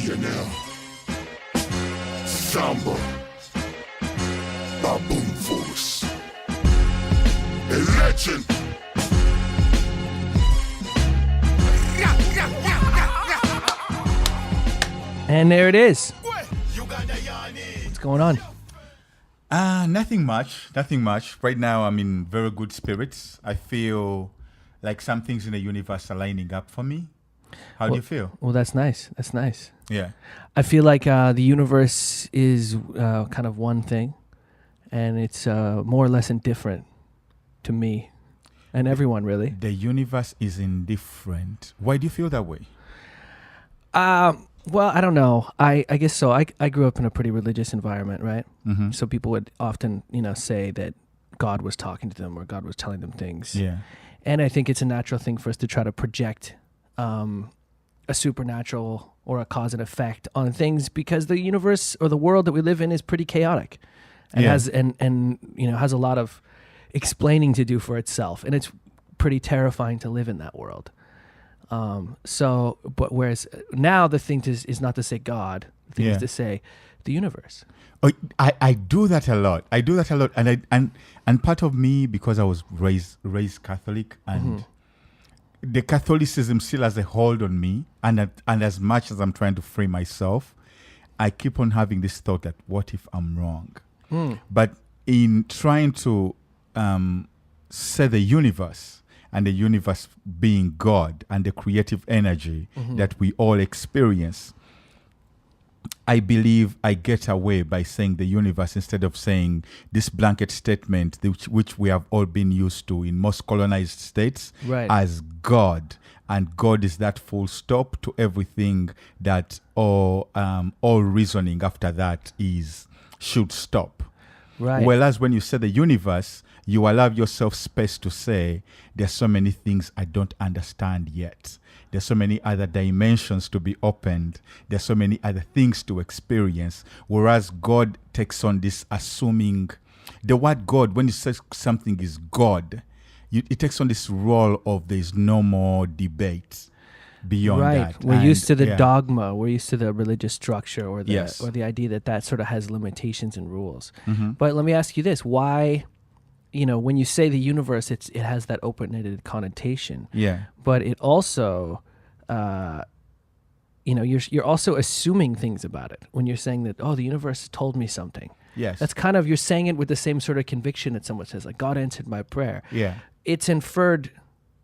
GNL Zamba BABOON Force, a legend. And there it is. What's going on? Nothing much. Right now, I'm in very good spirits. I feel like some things in the universe are lining up for me. How do you feel? Well, that's nice. That's nice. Yeah. I feel like the universe is kind of one thing, and it's more or less indifferent to me and everyone, really. The universe is indifferent. Why do you feel that way? Well, I don't know. I guess so. I grew up in a pretty religious environment, right? Mm-hmm. So people would often, say that God was talking to them or God was telling them things. Yeah. And I think it's a natural thing for us to try to project a supernatural or a cause and effect on things because the universe or the world that we live in is pretty chaotic and has has a lot of explaining to do for itself, and it's pretty terrifying to live in that world. But whereas now the thing is not to say God, the thing is to say the universe. Oh, I do that a lot. And part of me, because I was raised Catholic, and the Catholicism still has a hold on me, and as much as I'm trying to free myself, I keep on having this thought that what if I'm wrong? But in trying to say the universe, and the universe being God and the creative energy that we all experience, I believe I get away by saying the universe instead of saying this blanket statement, which we have all been used to in most colonized states, as God. And God is that full stop to everything that all reasoning after that should stop. Right. Whereas when you say the universe, you allow yourself space to say, there's so many things I don't understand yet. There's so many other dimensions to be opened. There's so many other things to experience. Whereas God takes on this assuming, the word God, when you say something is God, it takes on this role of there's no more debate beyond that. We're used to the dogma. We're used to the religious structure or the idea that sort of has limitations and rules. But let me ask you this. Why... when you say the universe, it has that open-ended connotation. Yeah. But it also, you're also assuming things about it when you're saying that, the universe told me something. Yes. That's kind of, you're saying it with the same sort of conviction that someone says, like, God answered my prayer. Yeah. It's inferred.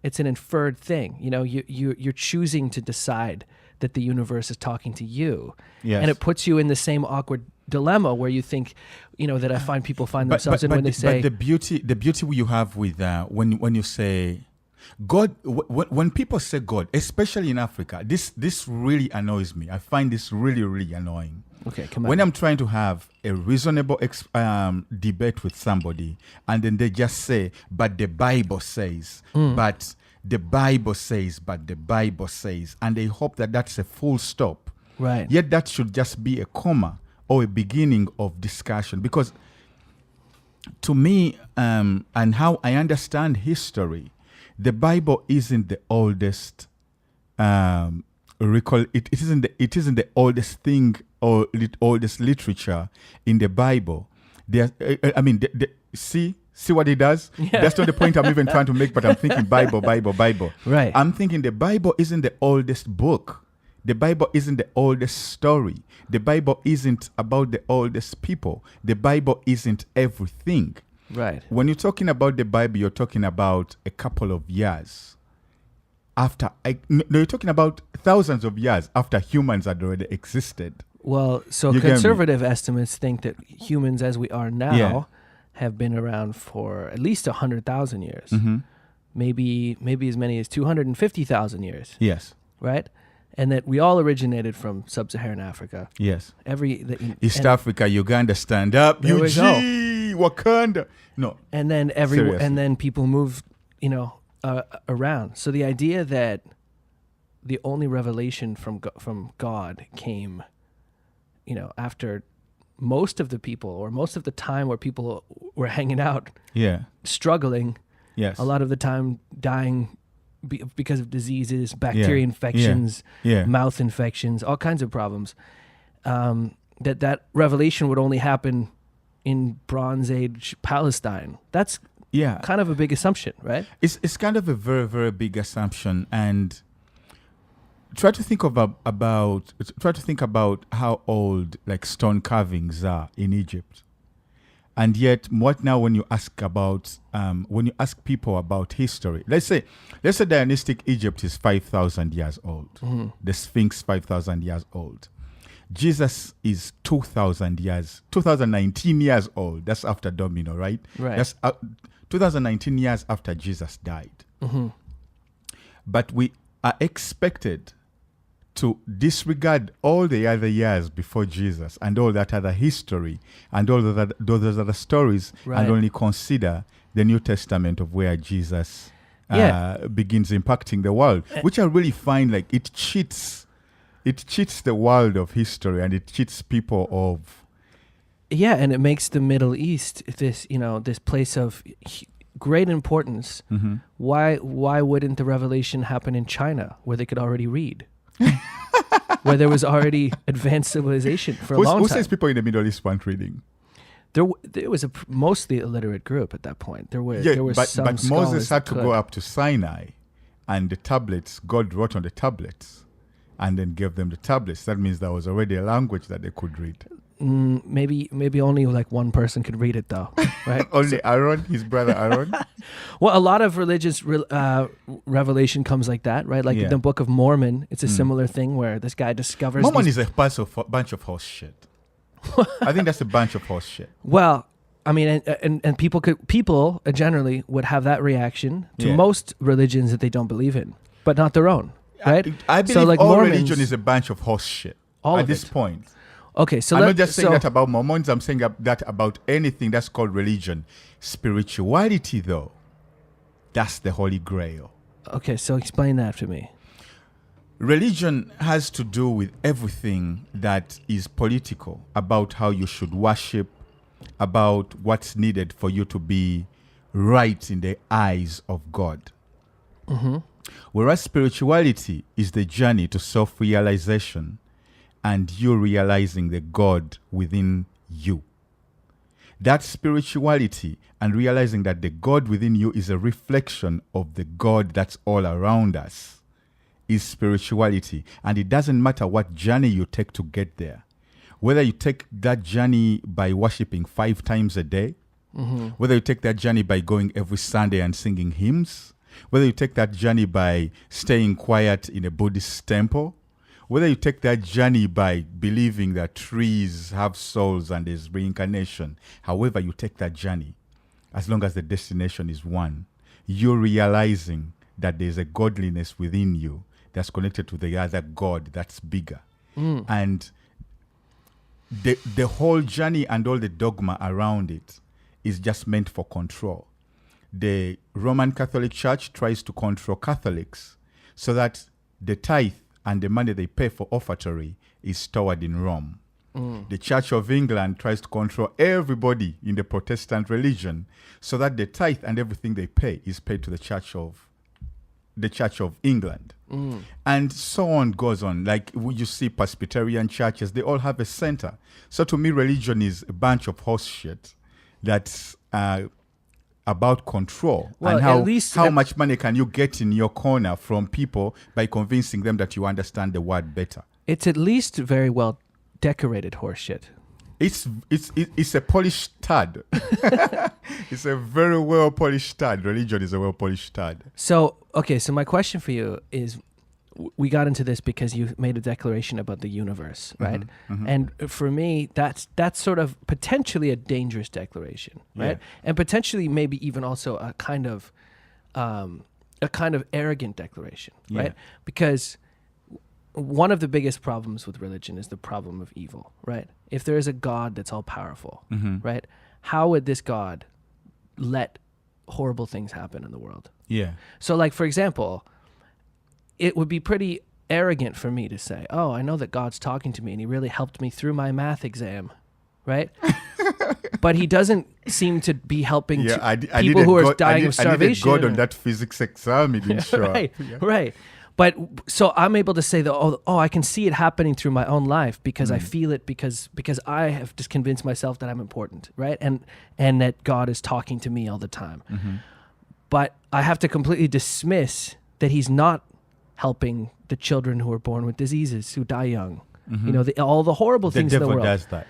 It's an inferred thing. You're choosing to decide that the universe is talking to you. Yes. And it puts you in the same awkward dilemma where you think, that I find people find themselves in when they say. But the beauty you have with when you say God, when people say God, especially in Africa, this really annoys me. I find this really, really annoying. Okay, come on. When I'm trying to have a reasonable debate with somebody, and then they just say, "But the Bible says," but the Bible says, but the Bible says, and they hope that that's a full stop. Right. Yet that should just be a comma or a beginning of discussion, because to me, and how I understand history, the Bible isn't the oldest. It isn't the oldest thing or oldest literature in the Bible. See what it does? Yeah. That's not the point I'm even trying to make, but I'm thinking Bible. Right. I'm thinking the Bible isn't the oldest book. The Bible isn't the oldest story. The Bible isn't about the oldest people. The Bible isn't everything. Right. When you're talking about the Bible, you're talking about a couple of years after. You're talking about thousands of years after humans had already existed. Well, so conservative estimates think that humans as we are now have been around for at least 100,000 years. Maybe as many as 250,000 years. Yes. Right? And that we all originated from sub-Saharan Africa. Yes. East Africa, Uganda, stand up. UG, Wakanda. No. And then people moved, around. So the idea that the only revelation from God came, after most of the people or most of the time where people were hanging out, struggling, a lot of the time dying because of diseases, bacteria infections, mouth infections, all kinds of problems. That revelation would only happen in Bronze Age Palestine. That's kind of a big assumption, right? It's kind of a very, very big assumption, and try to think about how old like stone carvings are in Egypt. And yet, what now when you ask people about history, let's say dynastic Egypt is 5,000 years old. Mm-hmm. The Sphinx 5,000 years old. Jesus is 2019 years old. That's after Domino, right? Right. That's 2019 years after Jesus died. Mm-hmm. But we are expected to disregard all the other years before Jesus and all that other history and all those other stories, and only consider the New Testament of where Jesus begins impacting the world, which I really find like it cheats the world of history, and it cheats people of. Yeah, and it makes the Middle East this place of great importance. Mm-hmm. Why wouldn't the revelation happen in China, where they could already read? Where there was already advanced civilization for a long time. Who says people in the Middle East weren't reading? There was a mostly illiterate group at that point. There were some but Moses had to that go up to Sinai, and the tablets, God wrote on the tablets, and then gave them the tablets. That means there was already a language that they could read. Maybe only like one person could read it though, right? Only Aaron, his brother Aaron. Well, a lot of religious revelation comes like that, right? Like the Book of Mormon, it's a similar thing where this guy discovers. Mormon is a bunch of horse shit. I think that's a bunch of horse shit. Well, I mean, and people generally would have that reaction to most religions that they don't believe in, but not their own, right? I believe so, like, all Mormons, religion is a bunch of horse shit at this point. Okay, so I'm not just saying that about Mormons. I'm saying that about anything that's called religion. Spirituality, though, that's the Holy Grail. Okay, so explain that to me. Religion has to do with everything that is political, about how you should worship, about what's needed for you to be right in the eyes of God. Mm-hmm. Whereas spirituality is the journey to self-realization, and you realizing the God within you. That spirituality and realizing that the God within you is a reflection of the God that's all around us is spirituality. And it doesn't matter what journey you take to get there. Whether you take that journey by worshiping 5 times a day, whether you take that journey by going every Sunday and singing hymns, whether you take that journey by staying quiet in a Buddhist temple, whether you take that journey by believing that trees have souls and there's reincarnation, however you take that journey, as long as the destination is one, you're realizing that there's a godliness within you that's connected to the other God that's bigger. And the whole journey and all the dogma around it is just meant for control. The Roman Catholic Church tries to control Catholics so that the tithe and the money they pay for offertory is stored in Rome. The Church of England tries to control everybody in the Protestant religion so that the tithe and everything they pay is paid to the Church of England. And so on goes on. Like you see Presbyterian churches, they all have a center. So to me, religion is a bunch of horse shit that's about control. Well, and how much money can you get in your corner from people by convincing them that you understand the word better. It's at least very well decorated horseshit. It's a polished stud. It's a very well polished stud. Religion is a well polished stud. So my question for you is, we got into this because you made a declaration about the universe, right? And for me, that's sort of potentially a dangerous declaration, right? And potentially maybe even also a kind of arrogant declaration, right? Because one of the biggest problems with religion is the problem of evil, right? If there is a God that's all powerful, right? How would this God let horrible things happen in the world? Yeah. So, like, for example, it would be pretty arrogant for me to say, oh, I know that God's talking to me and he really helped me through my math exam, right? but he doesn't seem to be helping I people who are dying of starvation. I needed God on that physics exam. He didn't show up. Right. But so I'm able to say that, I can see it happening through my own life because I feel it because I have just convinced myself that I'm important, right? And that God is talking to me all the time. Mm-hmm. But I have to completely dismiss that he's not helping the children who are born with diseases, who die young. Mm-hmm. You know, all the horrible things in the world. The devil does that.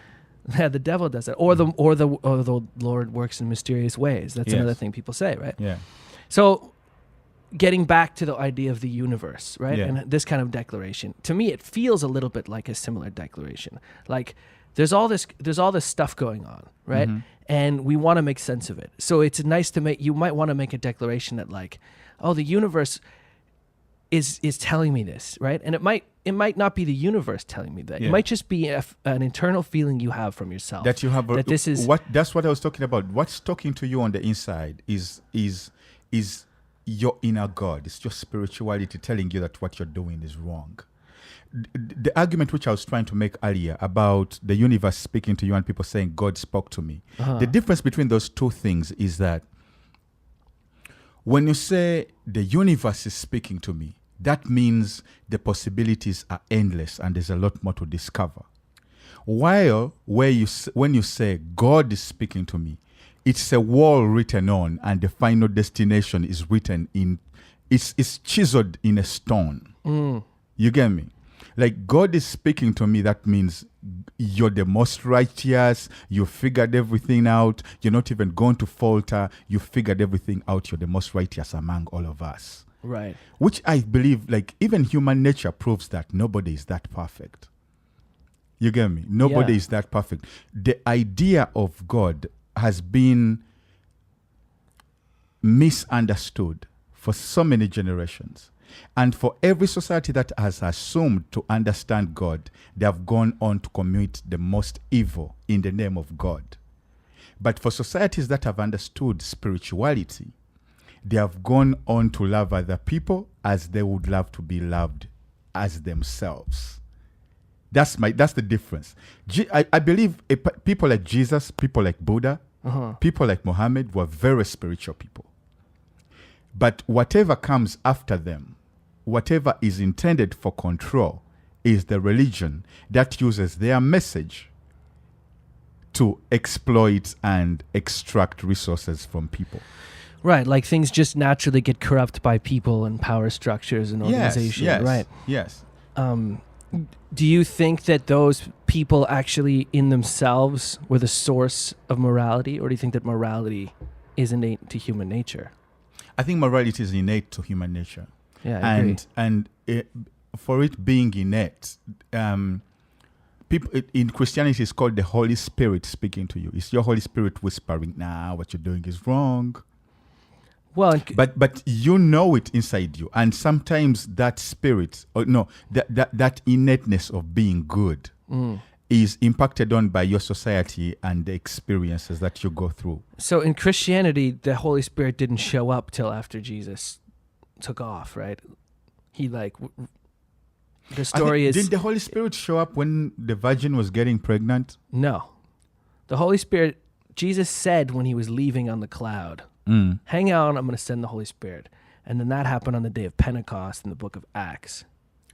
Yeah, the devil does that. Or the Lord works in mysterious ways. That's another thing people say, right? Yeah. So getting back to the idea of the universe, right? Yeah. And this kind of declaration, to me, it feels a little bit like a similar declaration. Like there's all this stuff going on, right? Mm-hmm. And we want to make sense of it. So it's nice to you might want to make a declaration that like, the universe is telling me this, right? And it might not be the universe telling me that. Yeah. It might just be an internal feeling you have from yourself. That you have that this is that's what I was talking about. What's talking to you on the inside is your inner God. It's your spirituality telling you that what you're doing is wrong. The argument which I was trying to make earlier about the universe speaking to you and people saying God spoke to me. The difference between those two things is that when you say the universe is speaking to me, that means the possibilities are endless and there's a lot more to discover. While when you say God is speaking to me, it's a wall written on and the final destination is written in, it's chiseled in a stone. You get me? Like God is speaking to me, that means you're the most righteous, you figured everything out, you're not even going to falter, you figured everything out, you're the most righteous among all of us. right. Which I believe, like even human nature proves that nobody is that perfect. You get me? Nobody is that perfect. The idea of God has been misunderstood for so many generations. And for every society that has assumed to understand God, they have gone on to commit the most evil in the name of God. But for societies that have understood spirituality, they have gone on to love other people as they would love to be loved as themselves. That's the difference. I believe people like Jesus, people like Buddha, people like Muhammad were very spiritual people. But whatever comes after them, whatever is intended for control, is the religion that uses their message to exploit and extract resources from people. Right, like things just naturally get corrupt by people and power structures and organization. Yes, right. Yes. Do you think that those people actually in themselves were the source of morality, or do you think that morality is innate to human nature? I think morality is innate to human nature. Yeah, I agree. And for it being innate, people in Christianity, it's called the Holy Spirit speaking to you. It's your Holy Spirit whispering, "Nah, what you're doing is wrong." Well, but you know it inside you, and sometimes that spirit, that innateness of being good, is impacted on by your society and the experiences that you go through. So in Christianity, the Holy Spirit didn't show up till after Jesus took off, right? He the story is... Did the Holy Spirit show up when the Virgin was getting pregnant? No. The Holy Spirit, Jesus said when he was leaving on the cloud, hang out, I'm going to send the Holy Spirit. And then that happened on the day of Pentecost in the book of Acts.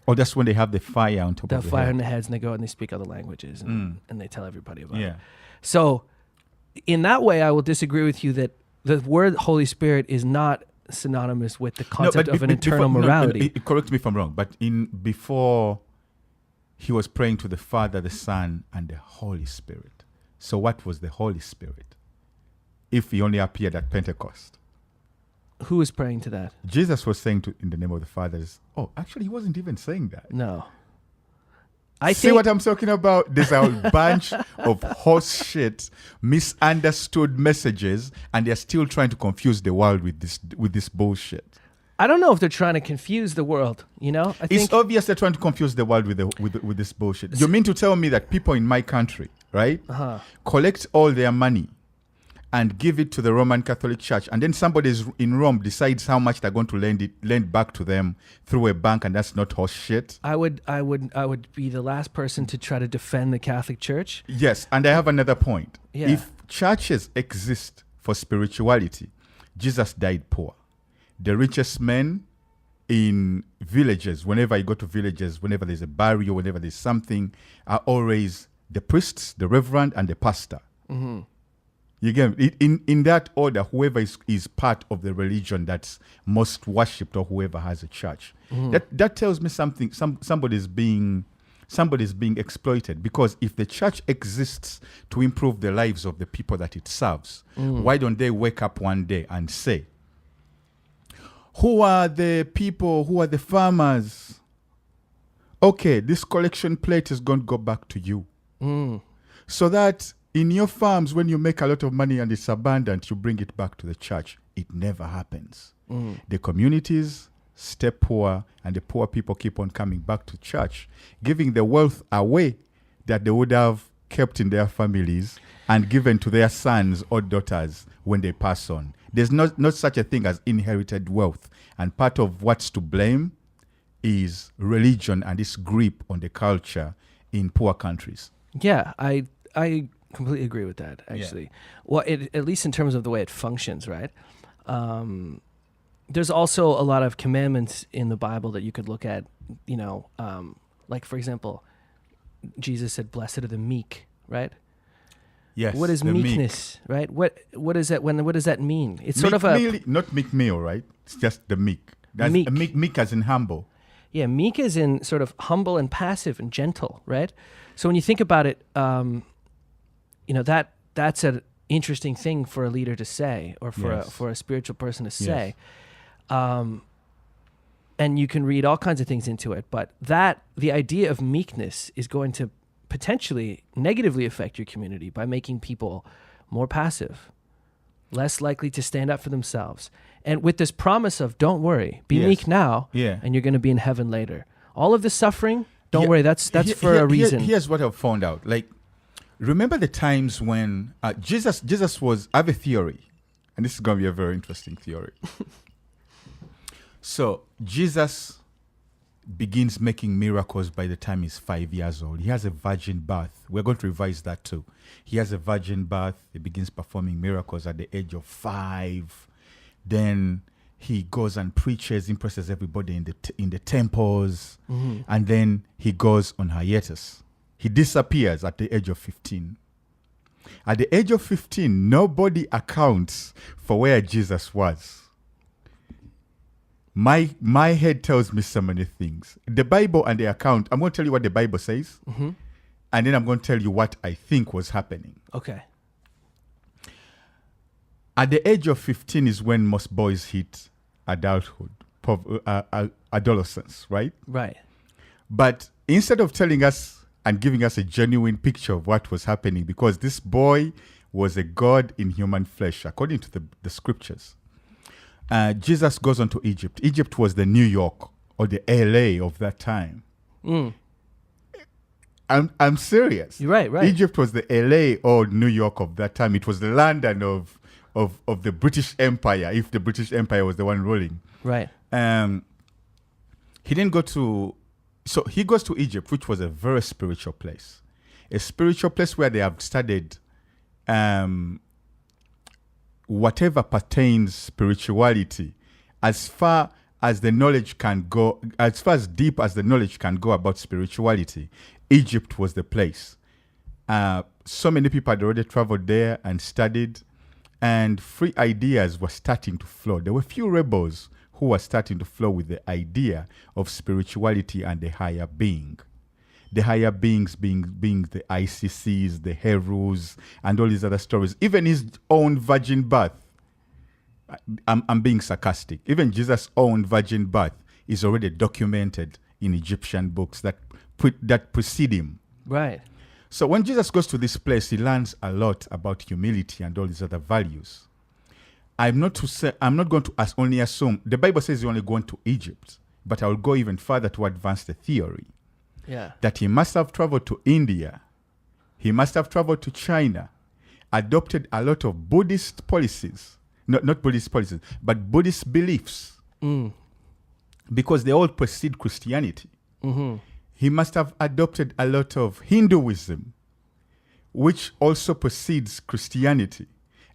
Oh, that's when they have the fire on top of the fire head. on the heads, and they go and they speak other languages, and they tell everybody about it. Yeah. So in that way, I will disagree with you that the word Holy Spirit is not synonymous with the concept of an internal morality. Correct me if I'm wrong, but before he was praying to the Father, the Son, and the Holy Spirit. So what was the Holy Spirit if he only appeared at Pentecost? Who was praying to that? Jesus was saying in the name of the Father. Oh, actually, he wasn't even saying that. No. See what I'm talking about? There's a whole bunch of horse shit, misunderstood messages, and they're still trying to confuse the world with this bullshit. I don't know if they're trying to confuse the world, you know? It's obvious they're trying to confuse the world with this bullshit. You mean to tell me that people in my country, right, collect all their money and give it to the Roman Catholic Church, and then somebody in Rome decides how much they're going to lend back to them through a bank, and that's not horse shit. I would be the last person to try to defend the Catholic Church. Yes, and I have another point. Yeah. If churches exist for spirituality, Jesus died poor. The richest men in villages, whenever you go to villages, whenever there's a burial, whenever there's something, are always the priests, the reverend, and the pastor. Mm-hmm. You get it, in that order. Whoever is part of the religion that's most worshipped, or whoever has a church, that tells me something. Somebody's being exploited, because if the church exists to improve the lives of the people that it serves, why don't they wake up one day and say, who are the people, who are the farmers? Okay, this collection plate is going to go back to you. So that in your farms, when you make a lot of money and it's abundant, you bring it back to the church. It never happens. The communities stay poor, and the poor people keep on coming back to church, giving the wealth away that they would have kept in their families and given to their sons or daughters when they pass on. There's not such a thing as inherited wealth. And part of what's to blame is religion and its grip on the culture in poor countries. Yeah, I completely agree with that, actually. Yeah. Well, at least in terms of the way it functions, right? There's also a lot of commandments in the Bible that you could look at, like, for example, Jesus said, blessed are the meek, right? Yes. What is meekness, right? What is that? What does that mean? It's meek, sort of not meek meal, right? It's just the meek. That's meek as in humble. Yeah, meek as in sort of humble and passive and gentle, right? So when you think about it, that's an interesting thing for a leader to say, or for a spiritual person to say. Yes. And you can read all kinds of things into it, but the idea of meekness is going to potentially negatively affect your community by making people more passive, less likely to stand up for themselves. And with this promise of, don't worry, be meek now, and you're going to be in heaven later. All of this suffering, don't worry, that's for a reason. Here's what I've found out. Like, remember the times when Jesus was, I have a theory, and this is going to be a very interesting theory. So Jesus begins making miracles by the time he's 5 years old. He has a virgin birth. We're going to revise that too. He has a virgin birth. He begins performing miracles at the age of 5. Then he goes and preaches, impresses everybody in the temples, and then he goes on hiatus. He disappears at the age of 15. At the age of 15, nobody accounts for where Jesus was. My head tells me so many things. The Bible and the account, I'm going to tell you what the Bible says, and then I'm going to tell you what I think was happening. Okay. At the age of 15 is when most boys hit adulthood, adolescence, right? Right. But instead of telling us and giving us a genuine picture of what was happening, because this boy was a God in human flesh, according to the scriptures, Jesus goes on to Egypt. Egypt was the New York or the LA of that time. I'm serious. You're right. Egypt was the LA or New York of that time. It was the London of the British Empire, if the British Empire was the one ruling. Right. He didn't go to... So he goes to Egypt, which was a very spiritual place. A spiritual place where they have studied whatever pertains spirituality, as far as the knowledge can go, as far as deep as the knowledge can go about spirituality, Egypt was the place. So many people had already traveled there and studied, and free ideas were starting to flow. There were few rebels who were starting to flow with the idea of spirituality and the higher being. The higher beings being the ICCs, the Herus, and all these other stories. Even his own virgin birth. I'm being sarcastic. Even Jesus' own virgin birth is already documented in Egyptian books that precede him. Right. So when Jesus goes to this place, he learns a lot about humility and all these other values. I'm not going to only assume. The Bible says you're only going to Egypt, but I will go even further to advance the theory. Yeah. That he must have traveled to India, he must have traveled to China, adopted a lot of Buddhist policies. Not Buddhist policies, but Buddhist beliefs. Because they all precede Christianity. He must have adopted a lot of Hinduism, which also precedes Christianity.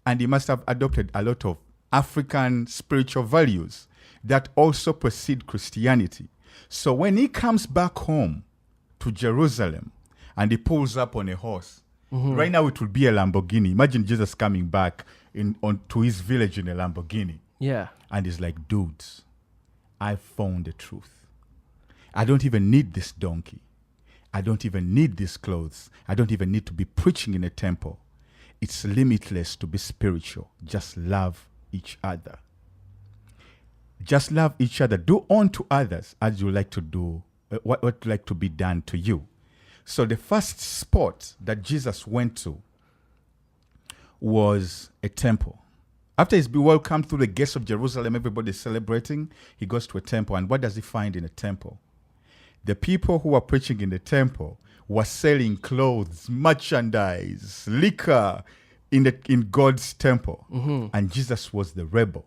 And he must have adopted a lot of African spiritual values that also precede Christianity. So when he comes back home to Jerusalem and he pulls up on a horse, right now it would be a Lamborghini. Imagine Jesus coming back to his village in a Lamborghini. Yeah. And he's like, dudes, I found the truth. I don't even need this donkey. I don't even need these clothes. I don't even need to be preaching in a temple. It's limitless to be spiritual. Just love each other. Just love each other. Do unto others as you like to do, what like to be done to you. So the first spot that Jesus went to was a temple. After he's been welcomed through the gates of Jerusalem, everybody's celebrating, he goes to a temple. And what does he find in a temple? The people who were preaching in the temple were selling clothes, merchandise, liquor in God's temple. And Jesus was the rebel.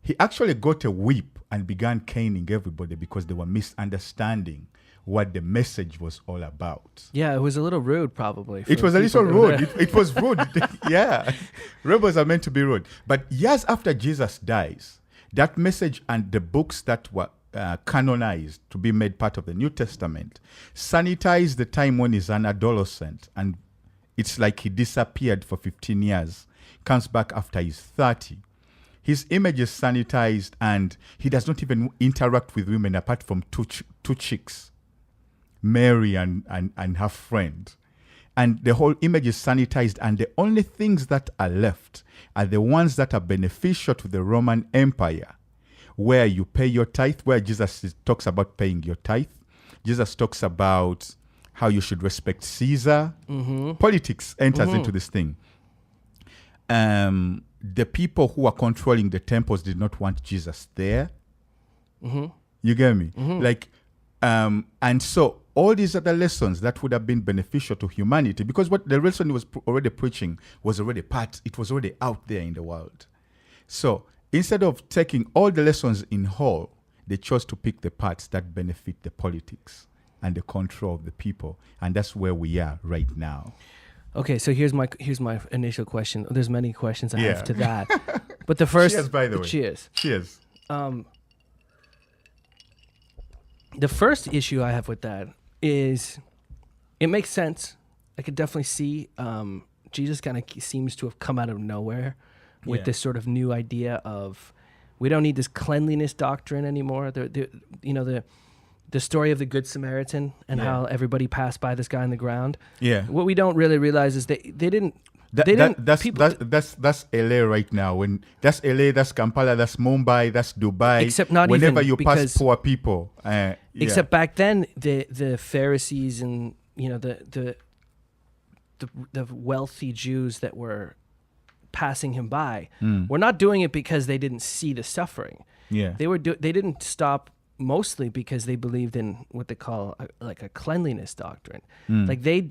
He actually got a whip and began caning everybody because they were misunderstanding what the message was all about. Yeah, it was a little rude, probably. It was a little rude. It was rude. Yeah. Rebels are meant to be rude. But years after Jesus dies, that message and the books that were canonized to be made part of the New Testament sanitized the time when he's an adolescent. And it's like he disappeared for 15 years, comes back after he's 30. His image is sanitized and he does not even interact with women apart from two chicks, Mary and her friend. And the whole image is sanitized, and the only things that are left are the ones that are beneficial to the Roman Empire, where you pay your tithe, where Jesus talks about paying your tithe. Jesus talks about how you should respect Caesar. Politics enters into this thing. The people who are controlling the temples did not want Jesus there. You get me? And so all these other lessons that would have been beneficial to humanity, because what the lesson he was already preaching was already it was already out there in the world. So instead of taking all the lessons in whole, they chose to pick the parts that benefit the politics and the control of the people. And that's where we are right now. Okay, so here's my initial question. There's many questions I have to that. But the first... Cheers, by the way. Cheers. Cheers. The first issue I have with that is it makes sense. I could definitely see Jesus kind of seems to have come out of nowhere with this sort of new idea of we don't need this cleanliness doctrine anymore. The story of the Good Samaritan and how everybody passed by this guy on the ground. Yeah. What we don't really realize is they didn't. That's LA right now. When that's LA, that's Kampala, that's Mumbai, that's Dubai. Except not whenever even you pass poor people. Except back then, the Pharisees and the wealthy Jews that were passing him by were not doing it because they didn't see the suffering. Yeah. They didn't stop mostly because they believed in what they call a cleanliness doctrine. Like they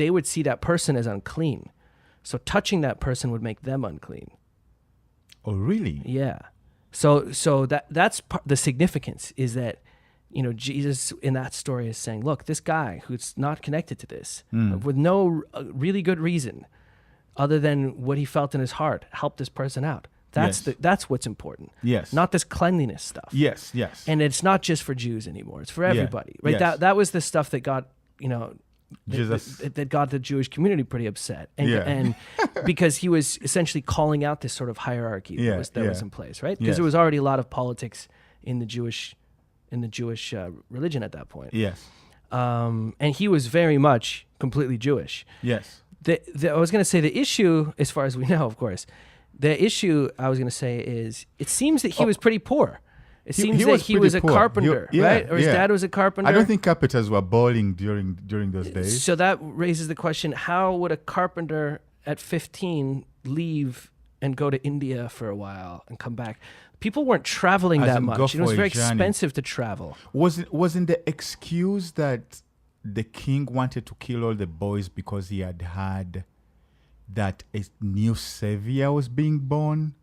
would see that person as unclean. So touching that person would make them unclean. Oh, really? Yeah. So that's the significance is that, Jesus in that story is saying, look, this guy who's not connected to this with no really good reason other than what he felt in his heart, help this person out. That's what's important. Yes. Not this cleanliness stuff. Yes, yes. And it's not just for Jews anymore. It's for everybody. Right? Yes. That was the stuff that got, that got the Jewish community pretty upset. And because he was essentially calling out this sort of hierarchy that was in place, right? Because there was already a lot of politics in the Jewish religion at that point. Yes. And he was very much completely Jewish. Yes. I was going to say the issue, as far as we know, of course, the issue I was going to say is it seems that he was pretty poor. It seems that he was a carpenter, right? Or his dad was a carpenter. I don't think carpenters were bowling during those days. So that raises the question, how would a carpenter at 15 leave and go to India for a while and come back? People weren't traveling that much. It was very expensive to travel. Wasn't the excuse that the king wanted to kill all the boys because he had heard that a new savior was being born.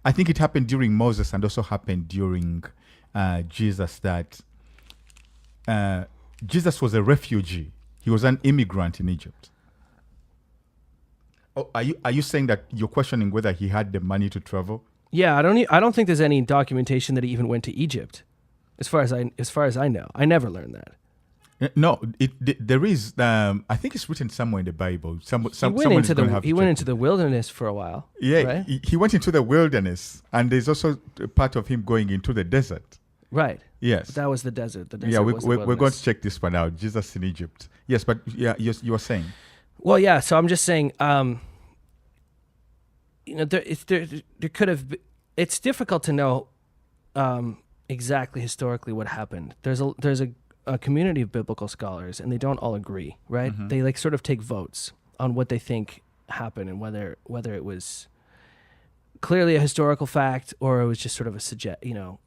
I think it happened during Moses and also happened during Jesus, that Jesus was a refugee. He was an immigrant in Egypt. Oh, are you saying that you're questioning whether he had the money to travel? Yeah, I don't think there's any documentation that he even went to Egypt. As far as I know, I never learned that. No, there is. I think it's written somewhere in the Bible. He went into the wilderness for a while. Yeah, right? he went into the wilderness, and there's also a part of him going into the desert. Right. Yes. But that was the desert. The desert yeah, was the we're going to check this one out. Jesus in Egypt. Yes, but yeah, you were saying. Well, yeah. So I'm just saying. There could have. It's difficult to know exactly historically what happened. There's a community of biblical scholars, and they don't all agree, right? Mm-hmm. They sort of take votes on what they think happened and whether it was clearly a historical fact or it was just sort of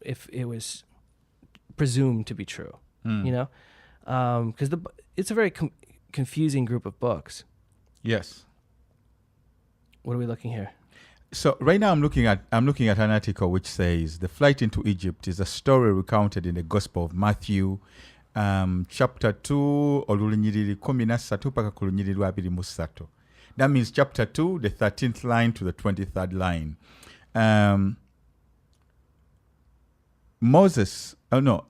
if it was presumed to be true, because it's a very confusing group of books. Yes. What are we looking here? So right now I'm looking at an article which says the flight into Egypt is a story recounted in the Gospel of Matthew, chapter 2 olulinyiriri 13 paka ku lunyiriri lwa 23. That means chapter 2, the 13th line to the 23rd line.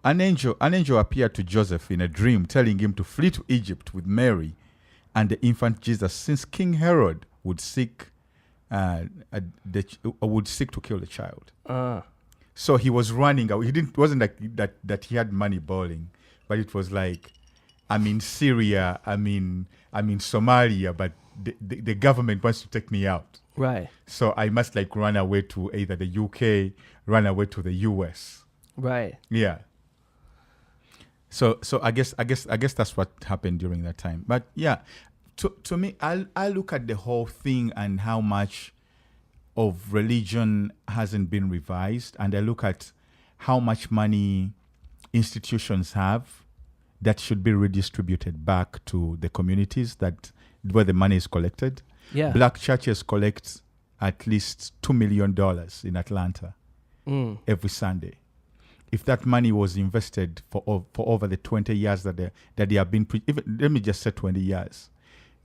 An angel appeared to Joseph in a dream, telling him to flee to Egypt with Mary and the infant Jesus, since King Herod would seek to kill the child. So he was running away. It wasn't like that he had money balling, but it was like, I'm in Syria, I'm in Somalia, but the government wants to take me out. Right. So I must run away to either the UK, run away to the US. Right. Yeah. So I guess that's what happened during that time. But yeah, to me, I look at the whole thing and how much of religion hasn't been revised, and I look at how much money institutions have that should be redistributed back to the communities where the money is collected. Yeah. Black churches collect at least $2 million in Atlanta every Sunday. If that money was invested for over the 20 years that they have been, let me just say 20 years,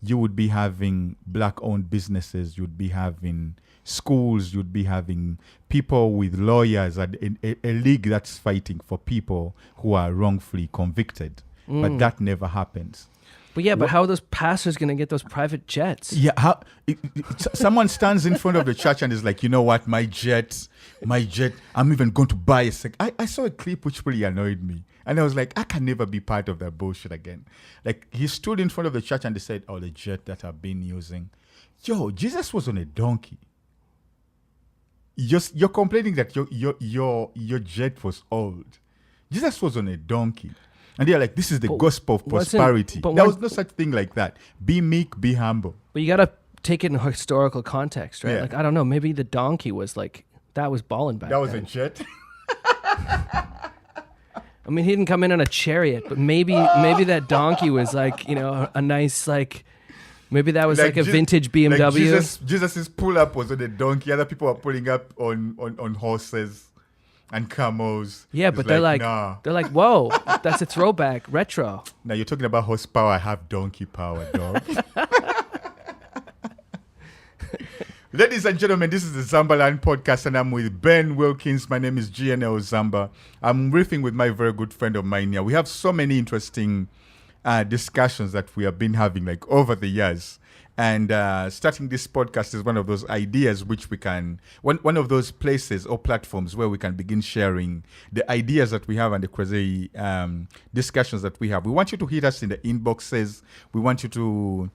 you would be having black-owned businesses, you'd be having schools, you'd be having people with lawyers, and a league that's fighting for people who are wrongfully convicted. But that never happens. But how are those pastors going to get those private jets? Yeah, someone stands in front of the church and is like, you know what, my jet, I'm even going to buy a second. I saw a clip which really annoyed me. And I was like, I can never be part of that bullshit again. Like, he stood in front of the church and they said, oh, the jet that I've been using. Yo, Jesus was on a donkey. You're complaining that your jet was old. Jesus was on a donkey. And they're like, this is the gospel of prosperity. There was no such thing like that. Be meek, be humble. But you got to take it in historical context, right? Yeah. Like, I don't know, maybe the donkey was that was balling back That was then. a jet? I mean, he didn't come in on a chariot, but maybe that donkey was a nice, maybe that was like a vintage BMW. Like Jesus's pull up was on a donkey. Other people were pulling up on horses and camels. Yeah, it's but they're like, whoa, that's a throwback, retro. Now you're talking about horsepower. I have donkey power, dog. Ladies and gentlemen, this is the Zambaland podcast, and I'm with Ben Wilkins. My name is GNL Zamba. I'm riffing with my very good friend of mine here. We have so many interesting discussions that we have been having over the years. And starting this podcast is one of those ideas which we can, one of those places or platforms where we can begin sharing the ideas that we have and the crazy discussions that we have. We want you to hit us in the inboxes. We want you to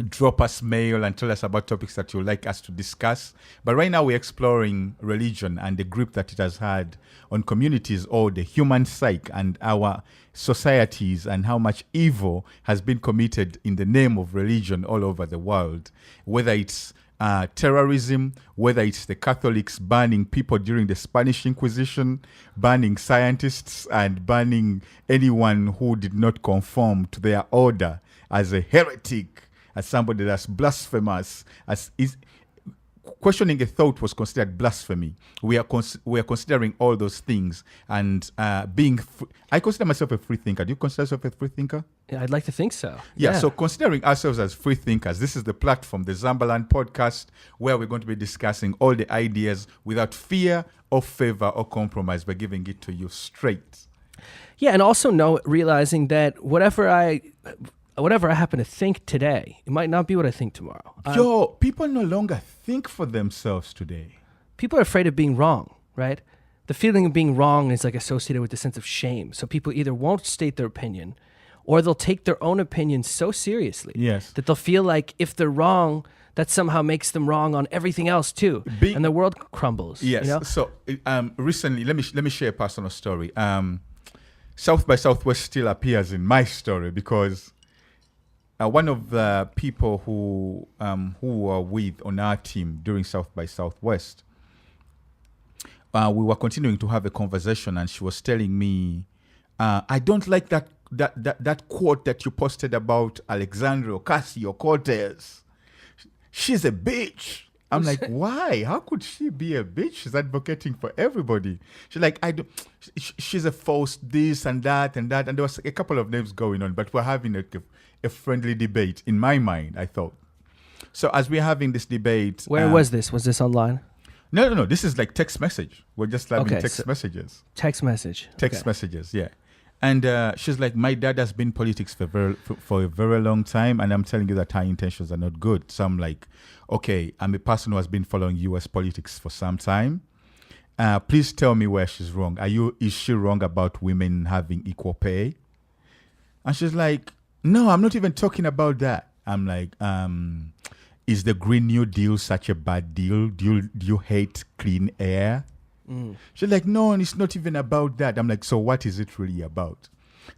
drop us mail and tell us about topics that you'd like us to discuss. But right now we're exploring religion and the grip that it has had on communities or the human psyche and our societies, and how much evil has been committed in the name of religion all over the world, whether it's terrorism, whether it's the Catholics banning people during the Spanish Inquisition, banning scientists, and banning anyone who did not conform to their order as a heretic, as somebody that's blasphemous, questioning a thought was considered blasphemy. We are considering all those things and being. I consider myself a free thinker. Do you consider yourself a free thinker? Yeah, I'd like to think so. Yeah. So considering ourselves as free thinkers, this is the platform, the Zambaland podcast, where we're going to be discussing all the ideas without fear or favor or compromise, by giving it to you straight. Yeah, and also realizing that whatever I happen to think today, it might not be what I think tomorrow. People no longer think for themselves today. People are afraid of being wrong, right? The feeling of being wrong is like associated with the sense of shame. So people either won't state their opinion, or they'll take their own opinion so seriously that they'll feel like if they're wrong, that somehow makes them wrong on everything else too, and the world crumbles. Yes. You know? So recently, let me share a personal story. South by Southwest still appears in my story because one of the people who were with on our team during South by Southwest, we were continuing to have a conversation, and she was telling me, I don't like that quote that you posted about Alexandria Ocasio-Cortez. She's a bitch. I'm like, why? How could she be a bitch? She's advocating for everybody. She's like, she's a false this and that and that. And there was a couple of names going on, but we're having a friendly debate in my mind, I thought. So as we're having this debate. Where was this? Was this online? No. This is like text message. We're just having text messages. Text message. Text messages, yeah. And she's like, my dad has been in politics for a very long time, and I'm telling you that her intentions are not good. So I'm like, okay, I'm a person who has been following U.S. politics for some time. Please tell me where she's wrong. Is she wrong about women having equal pay? And she's like, no, I'm not even talking about that. I'm like, is the Green New Deal such a bad deal? Do you hate clean air? She's like, no, and it's not even about that. I'm like, so what is it really about?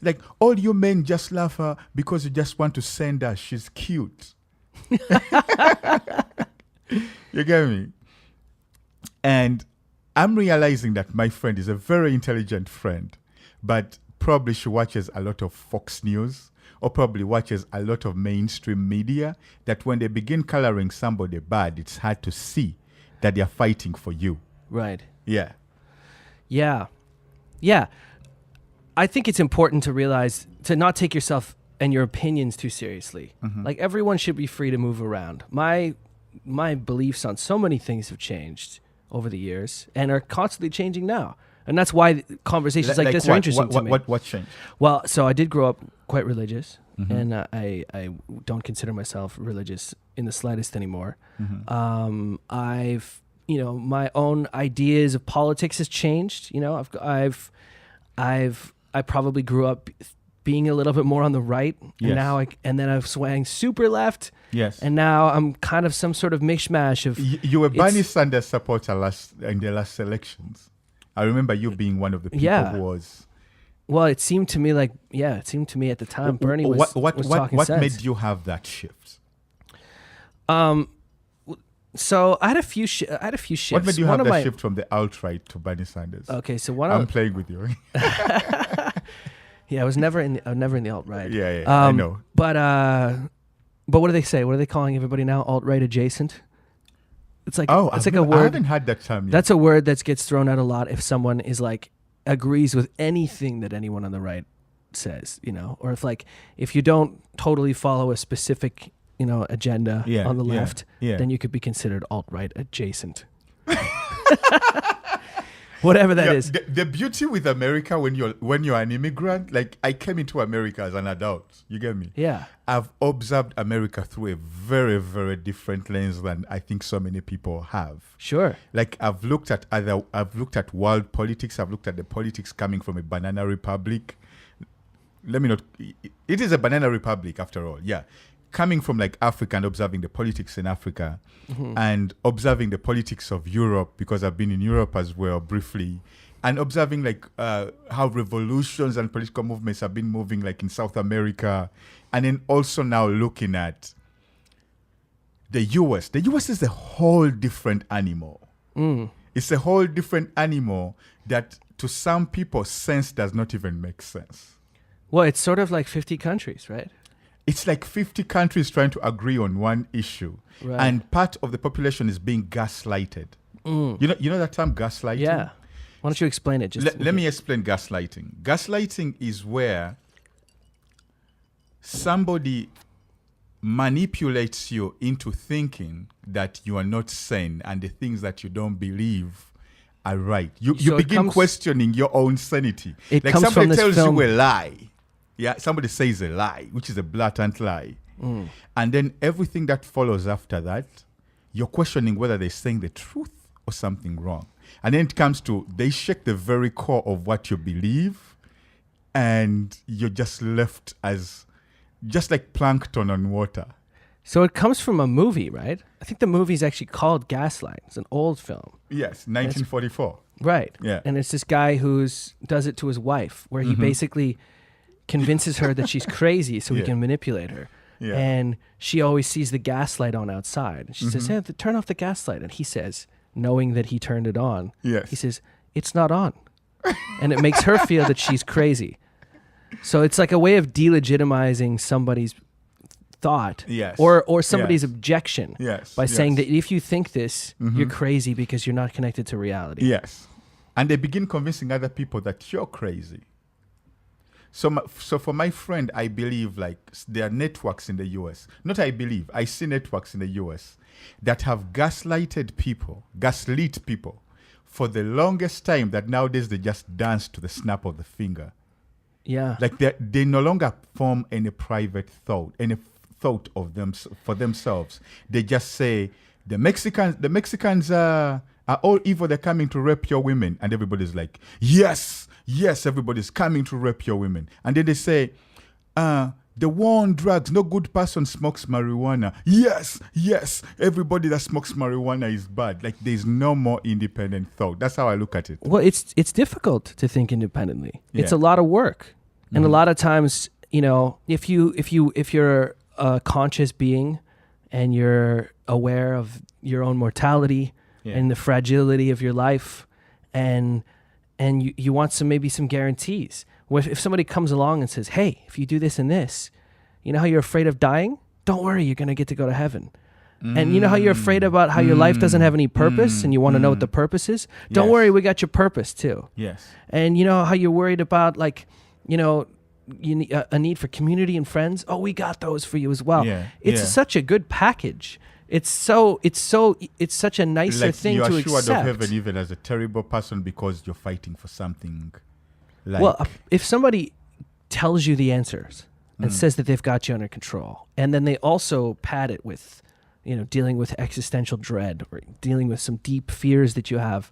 Like, all you men just love her because you just want to send her. She's cute. You get me? And I'm realizing that my friend is a very intelligent friend, but probably she watches a lot of Fox News or probably watches a lot of mainstream media, that when they begin coloring somebody bad, it's hard to see that they're fighting for you. Right. Yeah. I think it's important to realize, to not take yourself and your opinions too seriously. Mm-hmm. Like, everyone should be free to move around. My beliefs on so many things have changed over the years and are constantly changing now. And that's why conversations like this are interesting to me. What changed? Well, so I did grow up quite religious, and I don't consider myself religious in the slightest anymore. I've my own ideas of politics has changed. I probably grew up being a little bit more on the right, and then I've swung super left. Yes. And now I'm kind of some sort of mishmash of. You were Bernie Sanders supporter in the last elections. I remember you being one of the people who was. Well, it seemed to me at the time Bernie was talking What sense. made you have that shift? So I had a few shifts. What made you have that shift from the alt-right to Bernie Sanders? Okay, so I'm playing with you. Yeah, I was never in the alt-right. Yeah, I know. But what do they say? What are they calling everybody now? Alt-right adjacent? It's like a word. I haven't had that term yet. That's a word that gets thrown out a lot if someone is like agrees with anything that anyone on the right says, or if you don't totally follow a specific agenda on the left, then you could be considered alt-right adjacent. Whatever that is. The beauty with America when you're an immigrant, like I came into America as an adult. You get me? Yeah. I've observed America through a very, very different lens than I think so many people have. Sure. Like I've looked at world politics. I've looked at the politics coming from a banana republic. It is a banana republic after all. Yeah. Coming from like Africa and observing the politics in Africa and observing the politics of Europe, because I've been in Europe as well briefly, and observing like how revolutions and political movements have been moving like in South America, and then also now looking at the US. The US is a whole different animal. It's a whole different animal that to some people sense does not even make sense. Well, it's sort of like 50 countries, right? It's like 50 countries trying to agree on one issue. Right. And part of the population is being gaslighted. You know that term gaslighting? Yeah. Why don't you explain it? Let me explain gaslighting. Gaslighting is where somebody manipulates you into thinking that you are not sane and the things that you don't believe are right. You begin questioning your own sanity. It like comes somebody from this tells film. you a lie. Yeah, somebody says a lie, which is a blatant lie. And then everything that follows after that, you're questioning whether they're saying the truth or something wrong. And then it comes to, they shake the very core of what you believe, and you're just left as just like plankton on water. So it comes from a movie, right? I think the movie is actually called Gaslight. It's an old film. Yes, 1944. Right. Yeah. And it's this guy does it to his wife, where he basically convinces her that she's crazy so he can manipulate her. Yeah. And she always sees the gaslight on outside. And she says, hey, turn off the gaslight. And he says, knowing that he turned it on, Yes. he says, it's not on. And it makes her feel that she's crazy. So it's like a way of delegitimizing somebody's thought, Yes. or somebody's Yes. objection, Yes. by saying Yes. that if you think this, you're crazy because you're not connected to reality. Yes. And they begin convincing other people that you're crazy. So for my friend, I believe like there are networks in the US. Not I believe, I see networks in the US that have gaslit people for the longest time, that nowadays they just dance to the snap of the finger. Yeah. Like they no longer form any private thought, any thought of them for themselves. They just say the Mexicans are all evil. They're coming to rape your women, and everybody's like, yes, everybody's coming to rape your women. And then they say, the war on drugs, no good person smokes marijuana. Yes, everybody that smokes marijuana is bad. Like there's no more independent thought. That's how I look at it. Well, it's difficult to think independently. It's Yeah. a lot of work, and a lot of times, if you're a conscious being, and you're aware of your own mortality and the fragility of your life, and you want maybe some guarantees. If somebody comes along and says, hey, if you do this and this, you know how you're afraid of dying? Don't worry, you're going to get to go to heaven. And you know how you're afraid about how your life doesn't have any purpose, and you want to know what the purpose is? Don't worry, we got your purpose too. Yes. And you know how you're worried about you need a need for community and friends? Oh, we got those for you as well. Yeah, It's yeah. such a good package. It's such a nicer Like thing you to are assured accept. of heaven even as a terrible person because you're fighting for something. Like, Well, if somebody tells you the answers and says that they've got you under control, and then they also pad it with, dealing with existential dread or dealing with some deep fears that you have,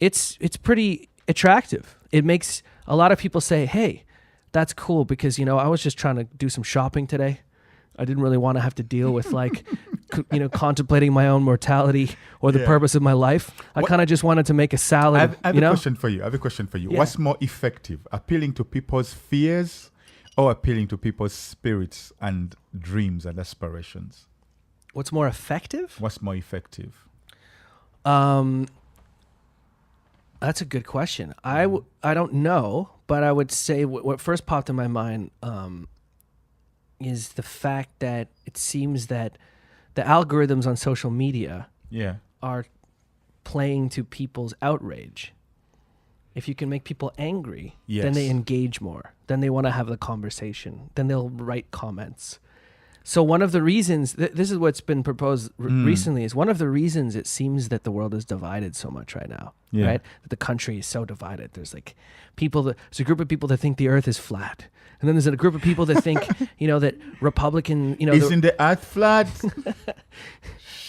it's pretty attractive. It makes a lot of people say, hey, that's cool because, I was just trying to do some shopping today. I didn't really want to have to deal with contemplating my own mortality or the purpose of my life. I kind of just wanted to make a salad. I have a question for you. Yeah. What's more effective, appealing to people's fears or appealing to people's spirits and dreams and aspirations? What's more effective? What's more effective? That's a good question. I don't know, but I would say what first popped in my mind is the fact that it seems that the algorithms on social media Yeah. are playing to people's outrage. If you can make people angry, then they Yes. engage more. Then they want to have the conversation. Then they'll write comments. So one of the reasons, this is what's been proposed recently, is one of the reasons it seems that the world is divided so much right now, Yeah. right? That the country is so divided. There's there's a group of people that think the earth is flat. And then there's a group of people that think, that Republican, Isn't the earth flat?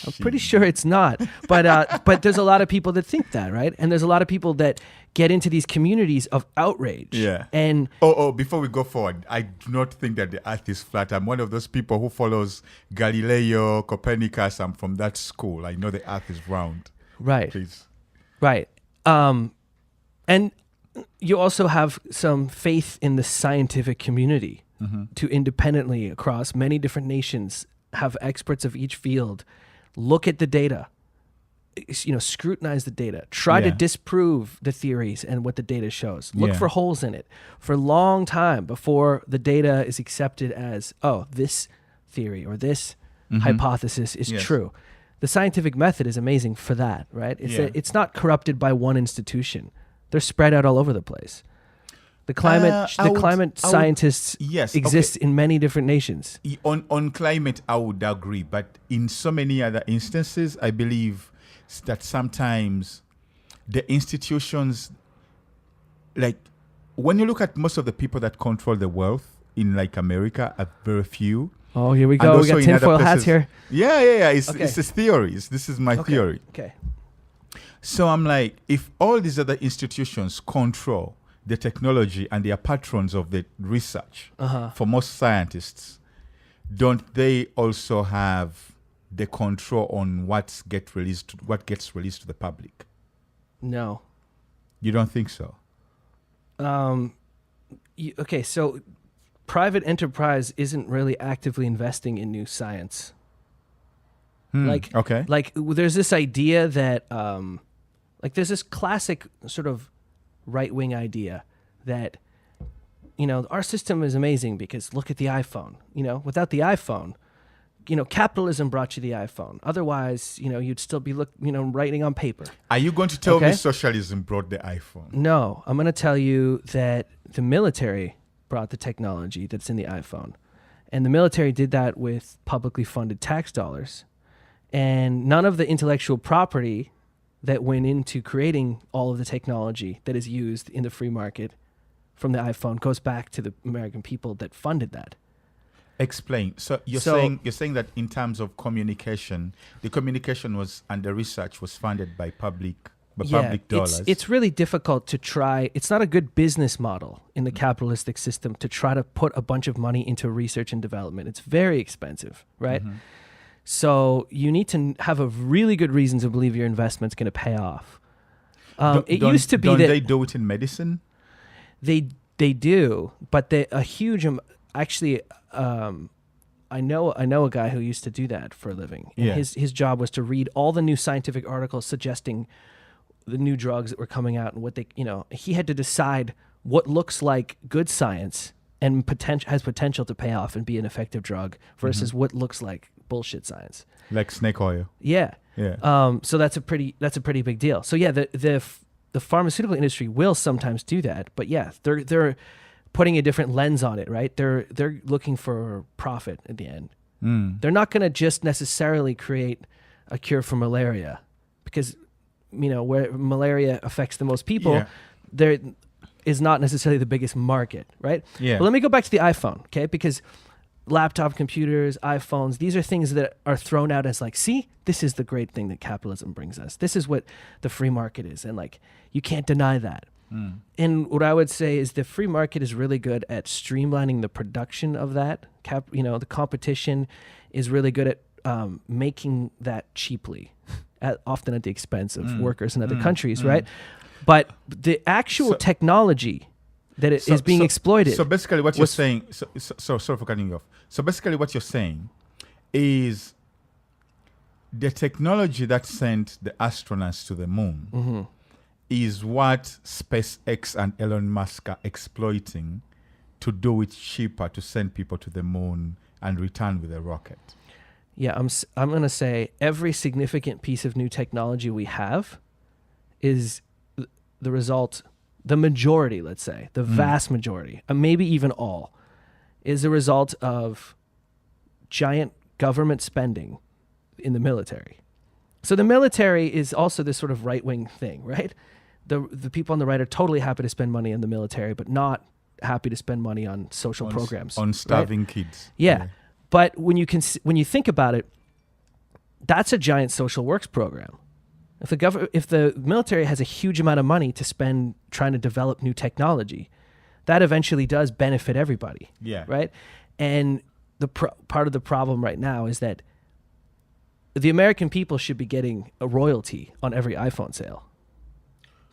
I'm pretty sure it's not, but there's a lot of people that think that, right? And there's a lot of people that get into these communities of outrage. Yeah. And Before we go forward, I do not think that the earth is flat. I'm one of those people who follows Galileo, Copernicus. I'm from that school. I know the earth is round. right, Please. right. And you also have some faith in the scientific community to independently across many different nations have experts of each field look at the data, scrutinize the data, try to disprove the theories and what the data shows, look for holes in it for a long time before the data is accepted as, oh, this theory or this hypothesis is true. The scientific method is amazing for that, right? It's not corrupted by one institution. They're spread out all over the place. The climate scientists exist in many different nations. On climate, I would agree, but in so many other instances, I believe that sometimes the institutions, like when you look at most of the people that control the wealth in like America, are very few. Oh, here we go. We got tinfoil hats here. Yeah. It's theories. This is my theory. Okay. So I'm like, if all these other institutions control the technology and they are patrons of the research for most scientists, don't they also have the control on what gets released to the public? No. You don't think so? Okay, so private enterprise isn't really actively investing in new science. Like there's this idea that there's this classic sort of right-wing idea that our system is amazing because look at the iPhone. Without the iPhone, capitalism brought you the iPhone. Otherwise, you'd still be writing on paper. Are you going to tell me socialism brought the iPhone? No, I'm going to tell you that the military brought the technology that's in the iPhone. And the military did that with publicly funded tax dollars. And none of the intellectual property that went into creating all of the technology that is used in the free market from the iPhone goes back to the American people that funded that. Explain. So you're saying that in terms of communication, the communication was and the research was funded by public dollars. It's really difficult to try. It's not a good business model in the capitalistic system to try to put a bunch of money into research and development. It's very expensive, right? Mm-hmm. So you need to have a really good reason to believe your investment's going to pay off. Used to be that they do it in medicine. They do, but a huge actually. I know a guy who used to do that for a living. And his job was to read all the new scientific articles suggesting the new drugs that were coming out and what they, he had to decide what looks like good science and has potential to pay off and be an effective drug versus what looks like bullshit science. Like snake oil. Yeah. So that's a pretty big deal. So yeah, the pharmaceutical industry will sometimes do that, but yeah, they're putting a different lens on it, right? They're looking for profit at the end. They're not going to just necessarily create a cure for malaria because, where malaria affects the most people, there is not necessarily the biggest market, right? Yeah. But let me go back to the iPhone, okay? Because laptop computers, iPhones, these are things that are thrown out as like, see, this is the great thing that capitalism brings us. This is what the free market is. And like, you can't deny that. And what I would say is the free market is really good at streamlining the production of that. The competition is really good at making that cheaply, often at the expense of workers in other countries, right? But the actual technology that is being exploited. So basically what you're saying, sorry for cutting you off. So basically what you're saying is the technology that sent the astronauts to the moon is what SpaceX and Elon Musk are exploiting to do it cheaper to send people to the moon and return with a rocket. Yeah, I'm going to say every significant piece of new technology we have is the result, the majority, let's say, the vast majority, maybe even all, is the result of giant government spending in the military. So the military is also this sort of right-wing thing, right? The people on the right are totally happy to spend money on the military, but not happy to spend money on social programs. On starving kids. Yeah. But when you think about it, that's a giant social works program. If the military has a huge amount of money to spend trying to develop new technology, that eventually does benefit everybody. Yeah. Right? And part of the problem right now is that the American people should be getting a royalty on every iPhone sale.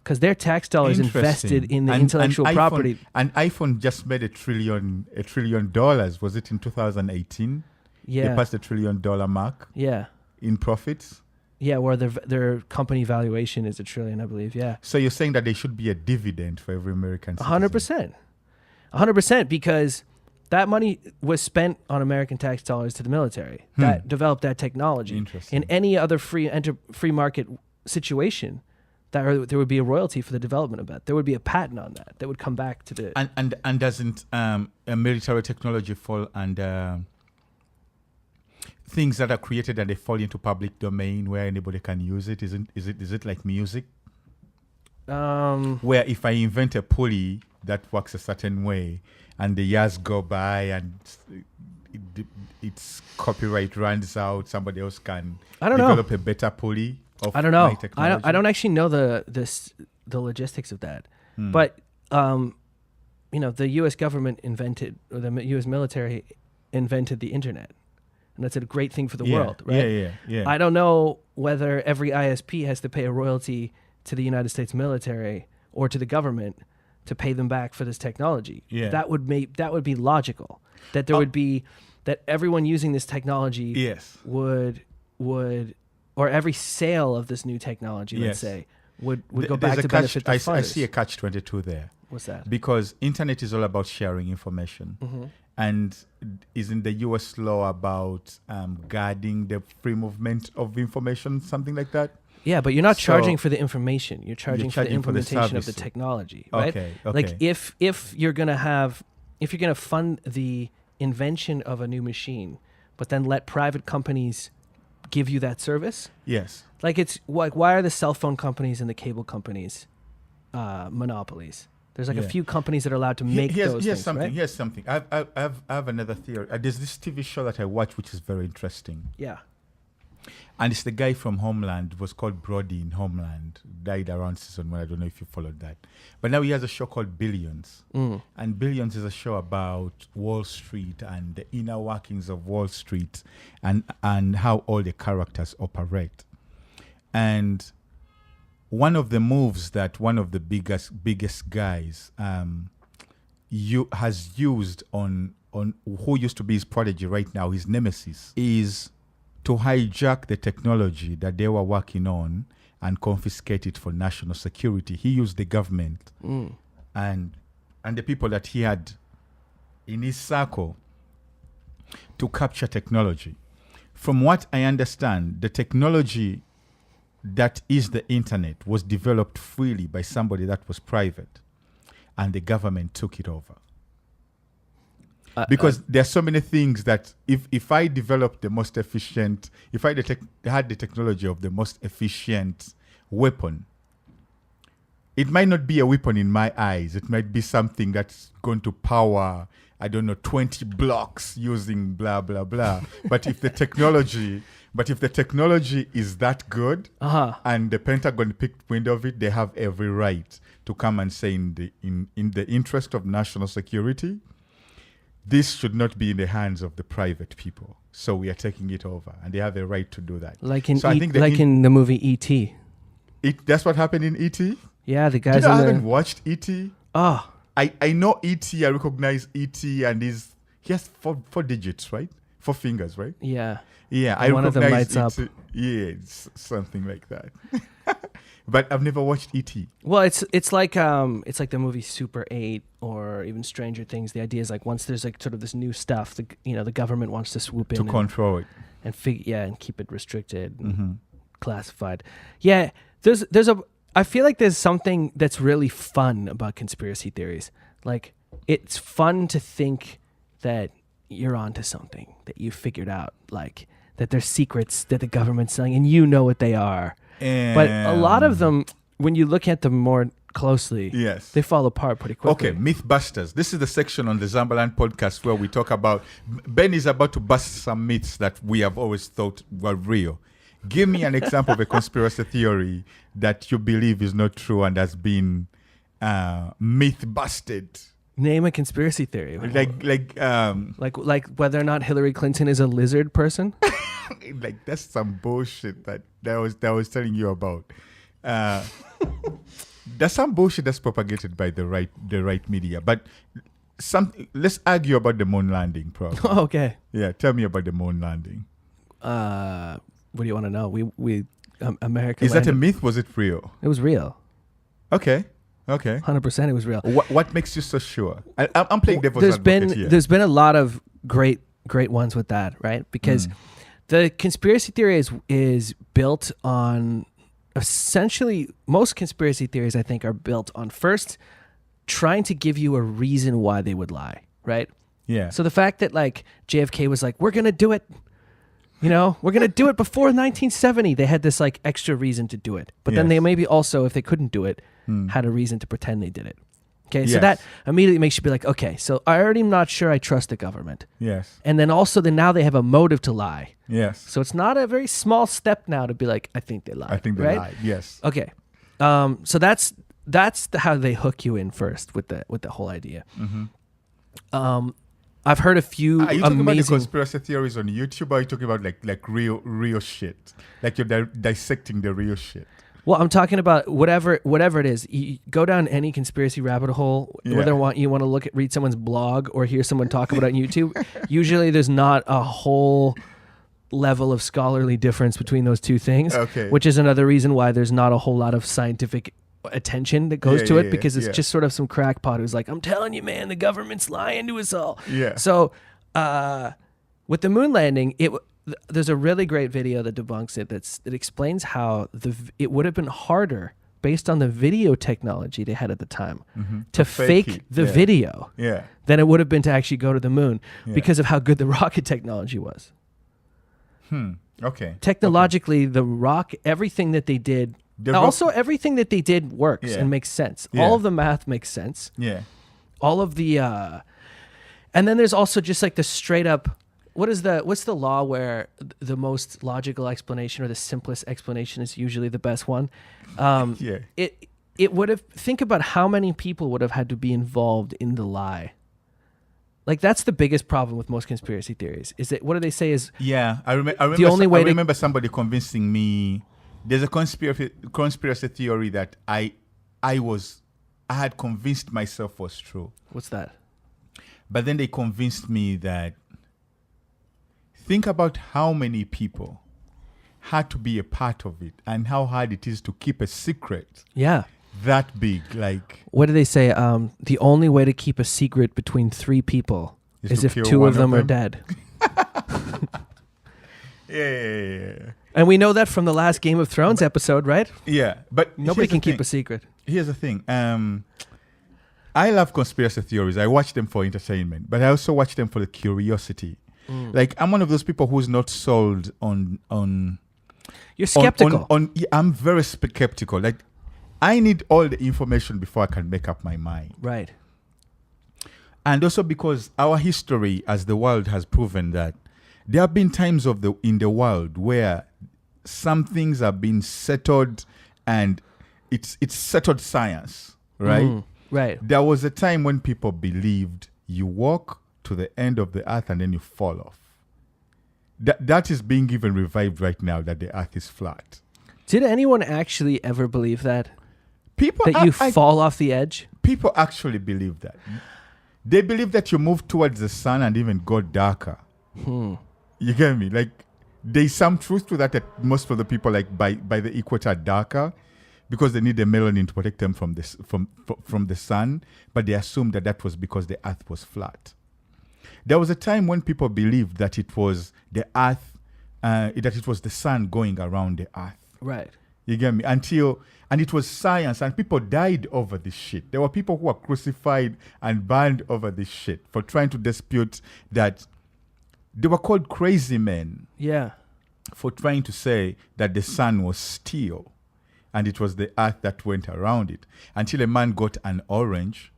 Because their tax dollars invested in the intellectual property. And iPhone just made $1 trillion. Was it in 2018? Yeah. They passed the $1 trillion mark Yeah. in profits. Yeah, where their company valuation is $1 trillion, I believe. Yeah. So you're saying that there should be a dividend for every American citizen? 100%, because that money was spent on American tax dollars to the military that developed that technology. Interesting. In any other free market situation, there would be a royalty for the development of that. There would be a patent on that would come back to the... And doesn't a military technology fall under things that are created and they fall into public domain where anybody can use it? Is it like music? Where if I invent a pulley that works a certain way and the years go by and its copyright runs out, somebody else can develop a better pulley of I don't know. my technology? I don't actually know the logistics of that. But the U.S. government invented, or the U.S. military invented the internet. And that's a great thing for the world, right? Yeah. I don't know whether every ISP has to pay a royalty to the United States military or to the government to pay them back for this technology. Yeah. That would be logical. That there would be, that everyone using this technology would or every sale of this new technology, let's say, would go back to benefit the funders. I see a catch-22 there. What's that? Because internet is all about sharing information. And isn't the US law about guarding the free movement of information, something like that? Yeah, but you're not charging for the information. You're charging for the implementation of the technology, right? Okay. Like if you're gonna fund the invention of a new machine, but then let private companies give you that service. Yes. Like it's like, why are the cell phone companies and the cable companies monopolies? There's like a few companies that are allowed to make those things, right? Here's something. I have another theory. There's this TV show that I watch which is very interesting. Yeah. And it's the guy from Homeland. It was called Brody in Homeland. Died around season 1. I don't know if you followed that. But now he has a show called Billions. And Billions is a show about Wall Street and the inner workings of Wall Street and how all the characters operate. And one of the moves that one of the biggest guys has used on who used to be his prodigy right now, his nemesis, is to hijack the technology that they were working on and confiscate it for national security. He used the government and the people that he had in his circle to capture technology. From what I understand, the technology that is the internet was developed freely by somebody that was private, and the government took it over. Because there are so many things that if I developed the most efficient, if I had the technology of the most efficient weapon, it might not be a weapon in my eyes. It might be something that's going to power, 20 blocks using blah, blah, blah. But if the technology is that good and the Pentagon picked wind of it, they have every right to come and say in the interest of national security, this should not be in the hands of the private people. So we are taking it over, and they have a right to do that. Like in in the movie E.T. That's what happened in E.T.? Yeah, the guys. I haven't watched E.T. Oh, I know E.T. I recognize E.T. and he has four digits, right? 4 fingers, right? Yeah. Yeah, and one of them lights up. Yeah, it's something like that. But I've never watched E.T. Well, it's like the movie Super 8 or even Stranger Things. The idea is like once there's like sort of this new stuff, the government wants to swoop in to control it and keep it restricted, and classified. Yeah, I feel like there's something that's really fun about conspiracy theories. Like it's fun to think that you're onto something, that you figured out, like that there's secrets that the government's selling and you know what they are. But a lot of them, when you look at them more closely, they fall apart pretty quickly. Okay, Mythbusters. This is the section on the Zambaland podcast where we talk about... Ben is about to bust some myths that we have always thought were real. Give me an example of a conspiracy theory that you believe is not true and has been myth-busted. Name a conspiracy theory. Like whether or not Hillary Clinton is a lizard person. Like that's some bullshit that I was telling you about. There's some bullshit that's propagated by the right media. But let's argue about the moon landing, probably. Okay. Yeah, tell me about the moon landing. What do you want to know? We America. Is that a landed- myth? Was it real? It was real. Okay. 100%. It was real. What makes you so sure? I'm playing devil's There's advocate been here. there's been a lot of great ones with that, right? Because the conspiracy theory is built on essentially most conspiracy theories. I think are built on first trying to give you a reason why they would lie, right? Yeah. So the fact that like JFK was like, we're gonna do it. We're going to do it before 1970. They had this like extra reason to do it. But then Yes. they maybe also, if they couldn't do it, had a reason to pretend they did it. Okay, so Yes. that immediately makes you be like, okay, so I already am not sure I trust the government. Yes. And then also now they have a motive to lie. Yes. So it's not a very small step now to be like, I think they lied. I think they right? lied. Yes. Okay. So that's how they hook you in first with the whole idea. I've heard a few Are you talking about the amazing. conspiracy theories on YouTube, or are you talking about like real shit? Like you're dissecting the real shit. Well, I'm talking about whatever it is. You go down any conspiracy rabbit hole, Yeah. whether you want to read someone's blog or hear someone talk about it on YouTube. Usually, there's not a whole level of scholarly difference between those two things. Okay. Which is another reason why there's not a whole lot of scientific attention that goes to it, yeah, because it's yeah. just sort of some crackpot who's like, I'm telling you, man, the government's lying to us all. Yeah. So, with the moon landing, there's a really great video that debunks it. That explains how it would have been harder based on the video technology they had at the time to fake it. the Yeah. video Yeah. than it would have been to actually go to the moon Yeah. because of how good the rocket technology was. Okay. Technologically, everything that they did. Everything that they did works Yeah. and makes sense. Yeah. All of the math makes sense. Yeah. All of the, and then there's also just like the straight up. What's the law where the most logical explanation or the simplest explanation is usually the best one? Yeah. It would have. Think about how many people would have had to be involved in the lie. Like that's the biggest problem with most conspiracy theories. Is that what do they say is? Yeah. I remember. only way I to- remember somebody convincing me. There's a conspiracy theory that I had convinced myself was true. What's that? But then they convinced me that think about how many people had to be a part of it and how hard it is to keep a secret Yeah. that big. Like, What do they say? The only way to keep a secret between three people Is is to if kill two one of them of are them? dead. yeah. And we know that from the last Game of Thrones episode, right? Yeah. But Nobody here's the can keep thing. a secret. Here's the thing. I love conspiracy theories. I watch them for entertainment, but I also watch them for the curiosity. Like, I'm one of those people who's not sold on You're skeptical. I'm very skeptical. Like, I need all the information before I can make up my mind. Right. And also because our history as the world has proven that there have been times in the world where some things have been settled and it's settled science, right? Right. There was a time when people believed you walk to the end of the earth and then you fall off. That is being even revived right now, that the earth is flat. Did anyone actually ever believe that? People That you fall off the edge? people actually believe that. They believe that you move towards the sun and even go darker. You get me? Like, there's some truth to that most of the people, like by the equator, are darker because they need the melanin to protect them from this from the sun. But they assume that was because the earth was flat. There was a time when people believed that it was the earth, that it was the sun going around the earth. Right. You get me? And it was science, and people died over this shit. There were people who were crucified and burned over this shit for trying to dispute that. They were called crazy men Yeah. for trying to say that the sun was steel and it was the earth that went around it, until a man got an orange,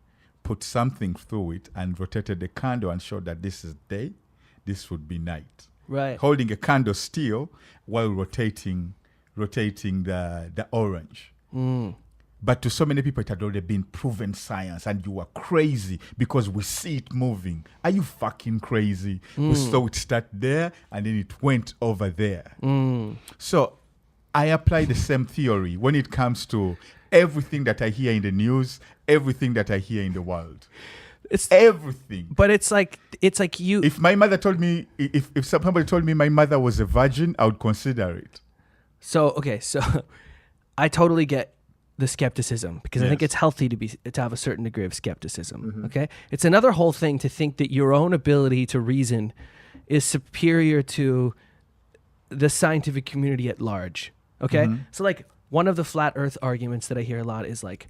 put something through it, and rotated the candle and showed that this is day, this would be night. Right. Holding a candle still while rotating the orange. But to so many people, it had already been proven science, and you were crazy because we see it moving. Are you fucking crazy? We saw it start there, and then it went over there. So I apply the same theory when it comes to everything that I hear in the news, everything that I hear in the world. It's everything. But it's like you. If my mother told me, if somebody told me my mother was a virgin, I would consider it. So I totally get the skepticism because I think it's healthy to have a certain degree of skepticism. Okay, it's another whole thing to think that your own ability to reason is superior to the scientific community at large. Okay, so like one of the flat Earth arguments that I hear a lot is like,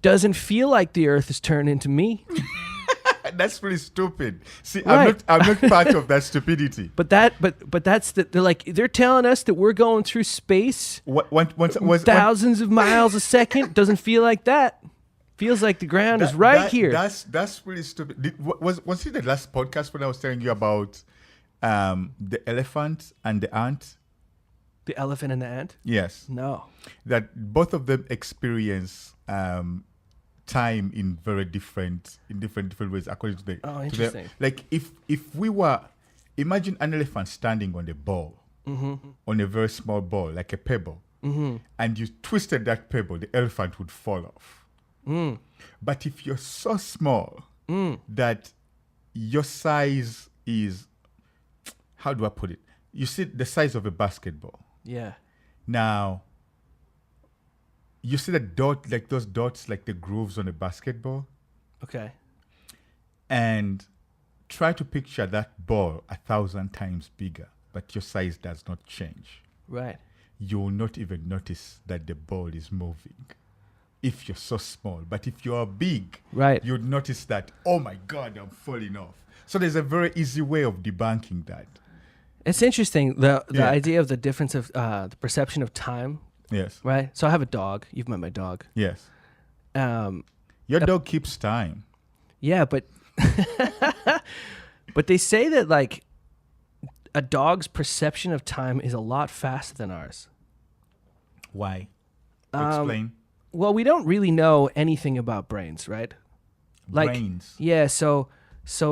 doesn't feel like the Earth is turning to me. That's pretty stupid. See, Right. I'm not part of that stupidity. But that's they're telling us that we're going through space thousands of miles a second. Doesn't feel like that. Feels like the ground is right here. That's pretty stupid. Was it the last podcast when I was telling you about the elephant and the ant? The elephant and the ant? Yes. No. That both of them experience time in different ways according to the. Oh, interesting. Like if we were, imagine an elephant standing on a ball, on a very small ball, like a pebble, and you twisted that pebble, the elephant would fall off. But if you're so small that your size is, how do I put it? You see the size of a basketball. Yeah. Now, you see the dot, like those dots, like the grooves on a basketball? Okay. And try to picture that ball 1,000 times bigger, but your size does not change. Right. You will not even notice that the ball is moving if you're so small. But if you're big, right, you'd notice that, oh my God, I'm falling off. So there's a very easy way of debunking that. It's interesting, the idea of the difference of the perception of time. Yes. Right? So I have a dog. You've met my dog. Yes. Your dog keeps time. Yeah, but but they say that like a dog's perception of time is a lot faster than ours. Why? Explain. Well, we don't really know anything about brains, right? Like, brains. Yeah, so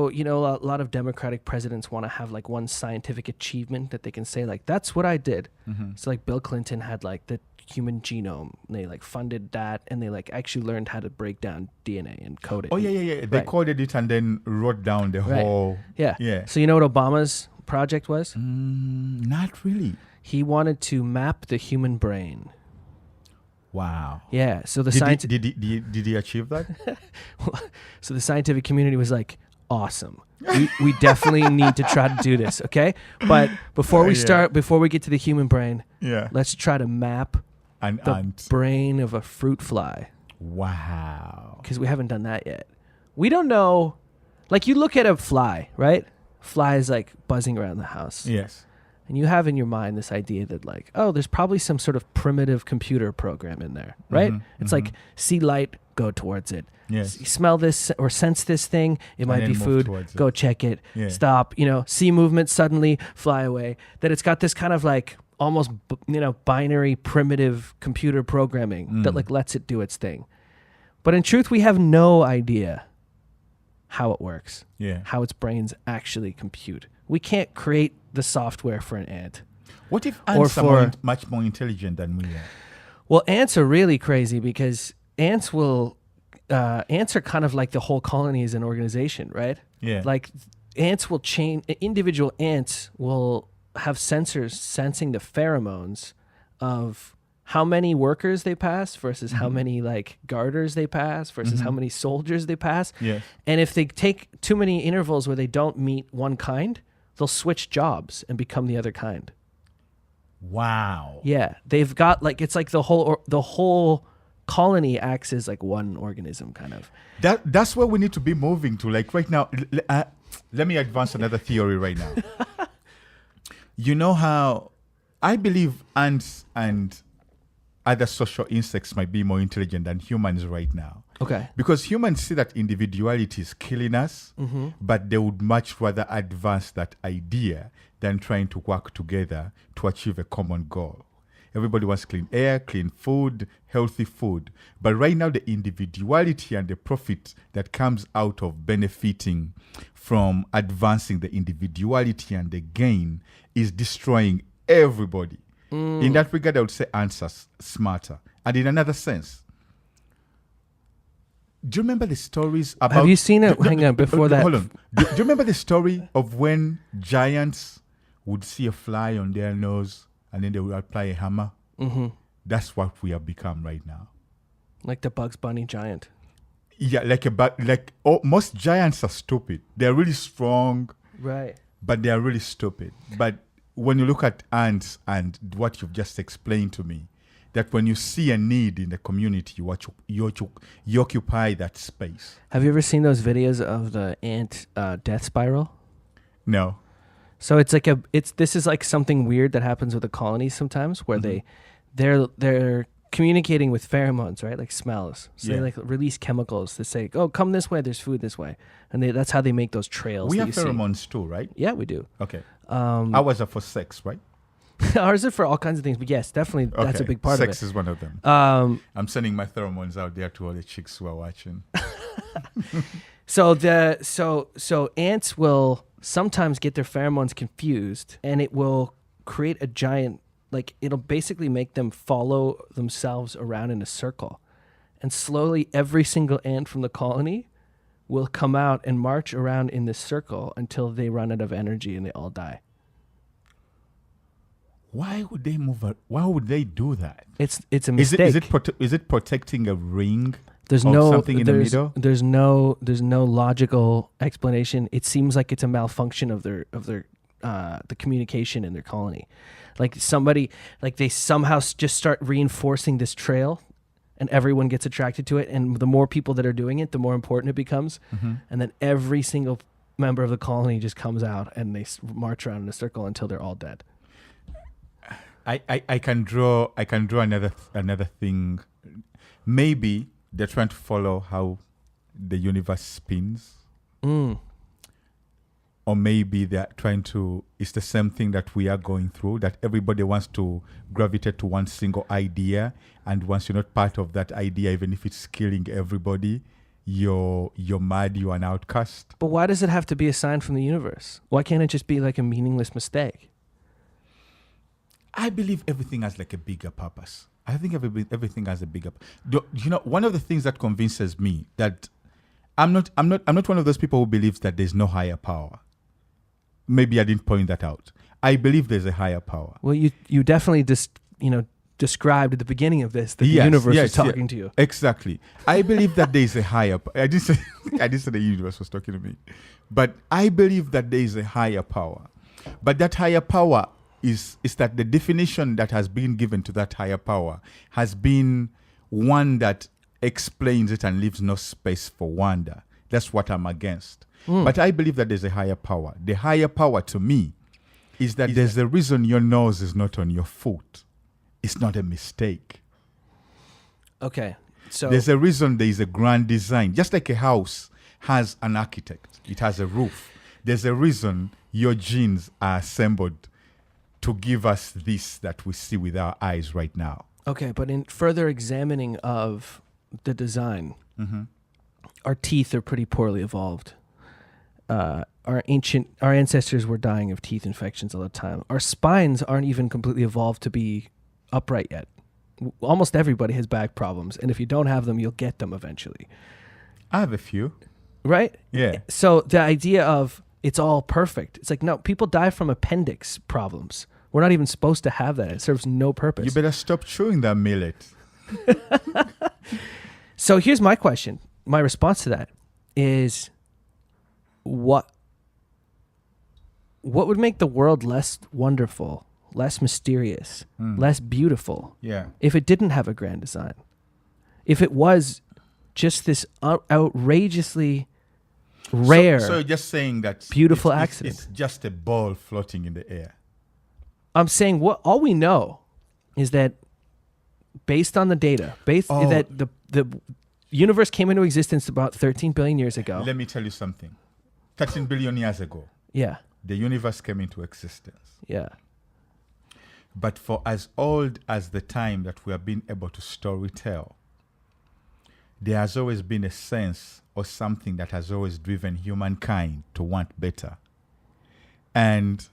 you know, a lot of Democratic presidents want to have like one scientific achievement that they can say like, that's what I did. So like Bill Clinton had like the human genome. They like funded that, and they like actually learned how to break down DNA and code it. Oh yeah. They coded it and then wrote down the whole. Yeah. So you know what Obama's project was? Not really. He wanted to map the human brain. Wow. Yeah. So the did he achieve that? So the scientific community was like, awesome. We definitely need to try to do this, okay? But before we get to the human brain, let's try to map the brain of a fruit fly. Wow. Because we haven't done that yet. We don't know. Like you look at a fly, right? Fly is like buzzing around the house. Yes. And you have in your mind this idea that like, oh, there's probably some sort of primitive computer program in there, right? It's like see light, go towards it. Yes. Smell this or sense this thing, it might be food, go check it, stop, see movement, suddenly fly away. That it's got this kind of like almost, binary primitive computer programming that like lets it do its thing. But in truth, we have no idea how it works, how its brains actually compute. We can't create the software for an ant. What if ants are much more intelligent than we are? Well, ants are really crazy because ants are kind of like the whole colony as an organization, right? Yeah. Like ants will change, individual ants will have sensors sensing the pheromones of how many workers they pass versus how many like garters they pass versus how many soldiers they pass. Yes. And if they take too many intervals where they don't meet one kind, they'll switch jobs and become the other kind. Wow. Yeah. They've got like, it's like the whole colony acts as like one organism kind of. That's where we need to be moving to. Like right now, let me advance another theory right now. You know how I believe ants and other social insects might be more intelligent than humans right now. Okay. Because humans see that individuality is killing us, but they would much rather advance that idea than trying to work together to achieve a common goal. Everybody wants clean air, clean food, healthy food. But right now, the individuality and the profit that comes out of benefiting from advancing the individuality and the gain is destroying everybody. In that regard, I would say ants are smarter. And in another sense, Do you remember the stories about? Have you seen it? Hang on, before that. Hold on. Do you remember the story of when giants would see a fly on their nose and then they would apply a hammer? Mm-hmm. That's what we have become right now. Like the Bugs Bunny giant. Yeah, most giants are stupid. They're really strong, Right. but they are really stupid. But when you look at ants and what you've just explained to me, that when you see a need in the community, you occupy that space. Have you ever seen those videos of the ant death spiral? No. So it's like this is like something weird that happens with the colonies sometimes, where they're communicating with pheromones, right? Like smells. So they like release chemicals that say, "Oh, come this way. There's food this way," and that's how they make those trails. We have pheromones too, right? Yeah, we do. Okay. Ours are for sex, right? Ours are for all kinds of things, but yes, definitely that's a big part of it. Sex is one of them. I'm sending my pheromones out there to all the chicks who are watching. So ants will sometimes get their pheromones confused, and it will create a giant, like it'll basically make them follow themselves around in a circle, and slowly every single ant from the colony will come out and march around in this circle until they run out of energy and they all die. Why would they move? Why would they do that? It's a mistake. Is it protecting a ring? There's something in the middle. There's no logical explanation. It seems like it's a malfunction of their the communication in their colony. Like they somehow just start reinforcing this trail, and everyone gets attracted to it. And the more people that are doing it, the more important it becomes. Mm-hmm. And then every single member of the colony just comes out and they march around in a circle until they're all dead. I can draw another thing. Maybe they're trying to follow how the universe spins. Or maybe they're trying to, it's the same thing that we are going through, that everybody wants to gravitate to one single idea, and once you're not part of that idea, even if it's killing everybody, you're mad, you're an outcast. But why does it have to be a sign from the universe? Why can't it just be like a meaningless mistake? I believe everything has like a bigger purpose. I think everything has a bigger. One of the things that convinces me that I'm not one of those people who believes that there's no higher power. Maybe I didn't point that out. I believe there's a higher power. Well, you definitely described at the beginning of this that the universe is talking to you. Exactly. I believe that there is a higher. I didn't say the universe was talking to me, but I believe that there is a higher power. But that higher power is that the definition that has been given to that higher power has been one that explains it and leaves no space for wonder. That's what I'm against. But I believe that there's a higher power. The higher power to me is that there's a reason your nose is not on your foot. It's not a mistake. Okay. So there's a reason there is a grand design. Just like a house has an architect, it has a roof. There's a reason your genes are assembled to give us this that we see with our eyes right now. Okay, but in further examining of the design, our teeth are pretty poorly evolved. Our ancestors were dying of teeth infections all the time. Our spines aren't even completely evolved to be upright yet. Almost everybody has back problems, and if you don't have them, you'll get them eventually. I have a few. Right? Yeah. So the idea of it's all perfect. It's like, no, people die from appendix problems. We're not even supposed to have that. It serves no purpose. You better stop chewing that millet. So here's my question. My response to that is, what would make the world less wonderful, less mysterious, less beautiful if it didn't have a grand design? If it was just this outrageously rare, so you're just saying that beautiful accident. It's just a ball floating in the air. I'm saying all we know is that based on the data, that the universe came into existence about 13 billion years ago. Let me tell you something. 13 billion years ago, the universe came into existence. Yeah. But for as old as the time that we have been able to storytell, there has always been a sense or something that has always driven humankind to want better. And